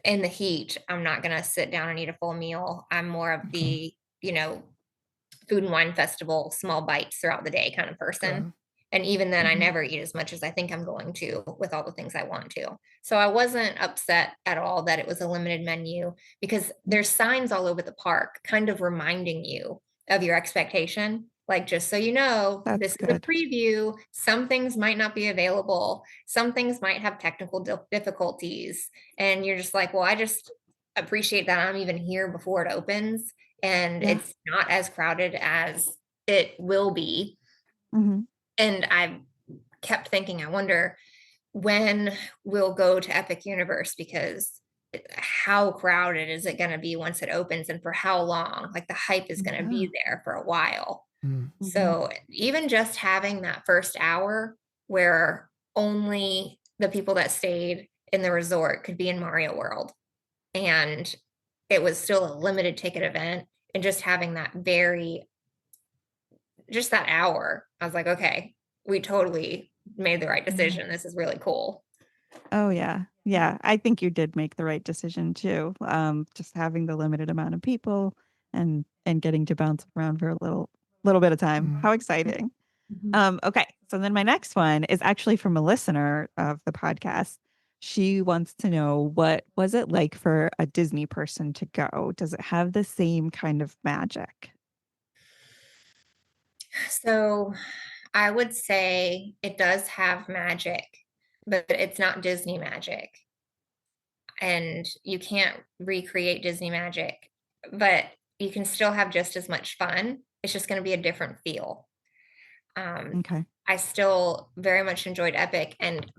in the heat, I'm not going to sit down and eat a full meal. I'm more of the, food and wine festival, small bites throughout the day kind of person. Okay. And even then, I Mhm. never eat as much as I think I'm going to with all the things I want to. So I wasn't upset at all that it was a limited menu because there's signs all over the park kind of reminding you of your expectation. Like, just so you know, That's this is a good. preview. Some things might not be available. Some things might have technical difficulties. And you're just like, well, I just appreciate that I'm even here before it opens and Yeah. it's not as crowded as it will be. Mhm. And I kept thinking, I wonder when we'll go to Epic Universe because how crowded is it going to be once it opens and for how long? Like the hype is going to Yeah. be there for a while. Mm. Mhm. So even just having that first hour where only the people that stayed in the resort could be in Mario World and it was still a limited ticket event and just having just that hour, I was like, okay, we totally made the right Yeah. decision. This is really cool. Oh yeah. Yeah. I think you did make the right decision too. Just having the limited amount of people and getting to bounce around for a little bit of time. Mm. How exciting. Okay. So then my next one is actually from a listener of the podcast. She wants to know, what was it like for a Disney person to go? Does it have the same kind of magic? So I would say it does have magic, but it's not Disney magic. And you can't recreate Disney magic, but you can still have just as much fun. It's just going to be a different feel. Okay. I still very much enjoyed Epic. And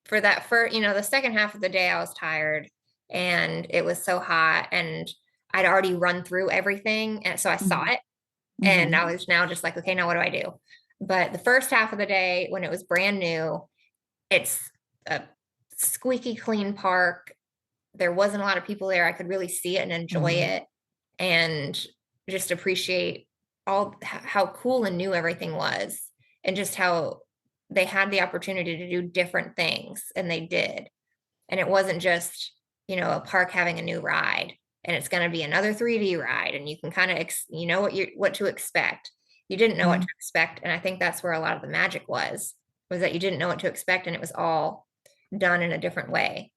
for that, the second half of the day, I was tired and it was so hot and I'd already run through everything. And so I saw Mhm. it and Mhm. I was now just like, okay, now what do I do? But the first half of the day, when it was brand new, it's a squeaky clean park. There wasn't a lot of people there. I could really see it and enjoy it and just appreciate how cool and new everything was and just how they had the opportunity to do different things, and they did. And it wasn't just, a park having a new ride, and it's going to be another 3D ride, and you can kind of, what to expect. You didn't know what to expect. And I think that's where a lot of the magic was that you didn't know what to expect, and it was all done in a different way.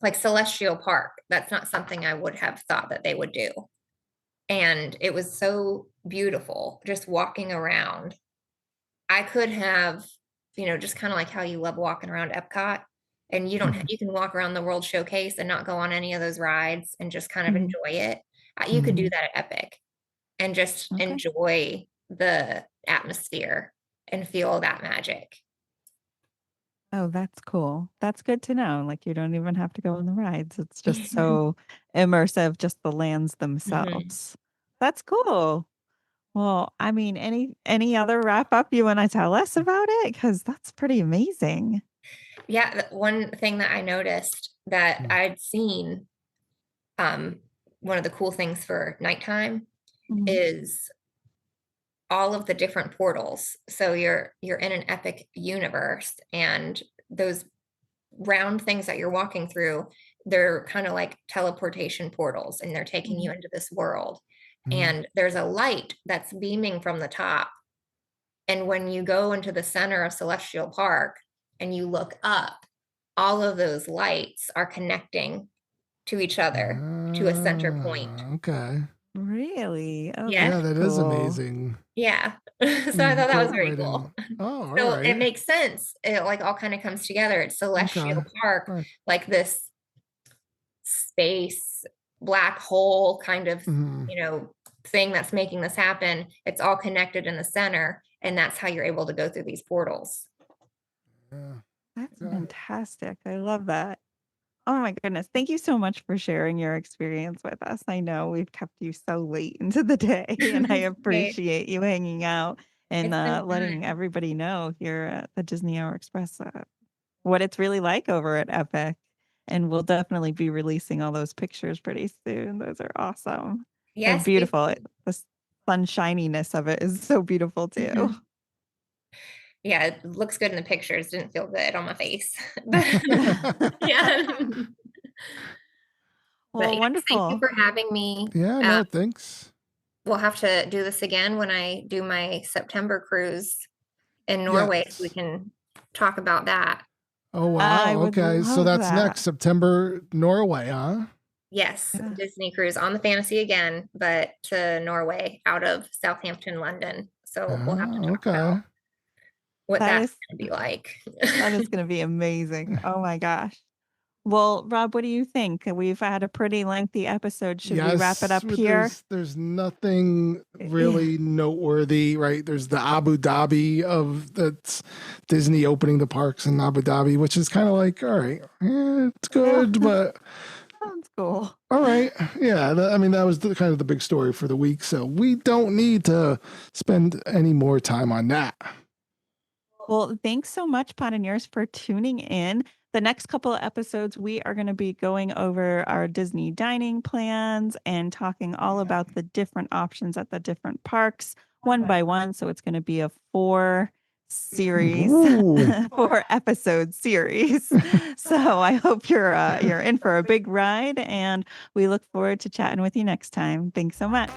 Like Celestial Park, that's not something I would have thought that they would do. And it was so beautiful just walking around. I could have, just kind of like how you love walking around Epcot, and you can walk around the World Showcase and not go on any of those rides and just kind of enjoy it. You could do that at Epic and just enjoy the atmosphere and feel that magic. Oh, that's cool. That's good to know. Like, you don't even have to go on the rides. It's just so immersive, just the lands themselves. That's cool. Well, I mean, any other wrap up you want to tell us about it? Because that's pretty amazing. Yeah, one thing that I noticed that I'd seen, one of the cool things for nighttime is all of the different portals. So you're in an Epic universe, and those round things that you're walking through, they're kind of like teleportation portals, and they're taking you into this world. And there's a light that's beaming from the top. And when you go into the center of Celestial Park and you look up, all of those lights are connecting to each other to a center point. Okay. Really? Oh, Yeah, that is amazing. Yeah. So I thought that was very cool. Oh, so all right. it makes sense. It like all kind of comes together. It's Celestial Park, like this space black hole kind of, thing that's making this happen. It's all connected in the center, and that's how you're able to go through these portals. That's fantastic. I love that. Oh my goodness. Thank you so much for sharing your experience with us. I know we've kept you so late into the day, and I appreciate you hanging out and letting everybody know here at the Disney Hour Express what it's really like over at Epic. And we'll definitely be releasing all those pictures pretty soon. Those are awesome. Yes. They're beautiful. The sunshininess of it is so beautiful too. Yeah, it looks good in the pictures. Didn't feel good on my face. Yeah. Well, wonderful. Thank you for having me. Yeah, no, thanks. We'll have to do this again when I do my September cruise in Norway. So we can talk about that. Oh, wow. Okay. So that's next September, Norway, huh? Yes. Disney cruise on the Fantasy again, but to Norway out of Southampton, London. So we'll have to talk about what that's going to be like. That is going to be amazing. Oh my gosh. Well, Rob, what do you think? We've had a pretty lengthy episode. Should we wrap it up here? There's nothing really noteworthy, right? There's the Abu Dhabi of that's Disney opening the parks in Abu Dhabi, which is kind of like, all right, it's good, but sounds cool. All right. Yeah. That was kind of the big story for the week. So we don't need to spend any more time on that. Well, thanks so much, Pioneers, for tuning in. The next couple of episodes, we are going to be going over our Disney dining plans and talking all about the different options at the different parks one by one. So it's going to be a 4 episode series. So I hope you're in for a big ride, and we look forward to chatting with you next time. Thanks so much.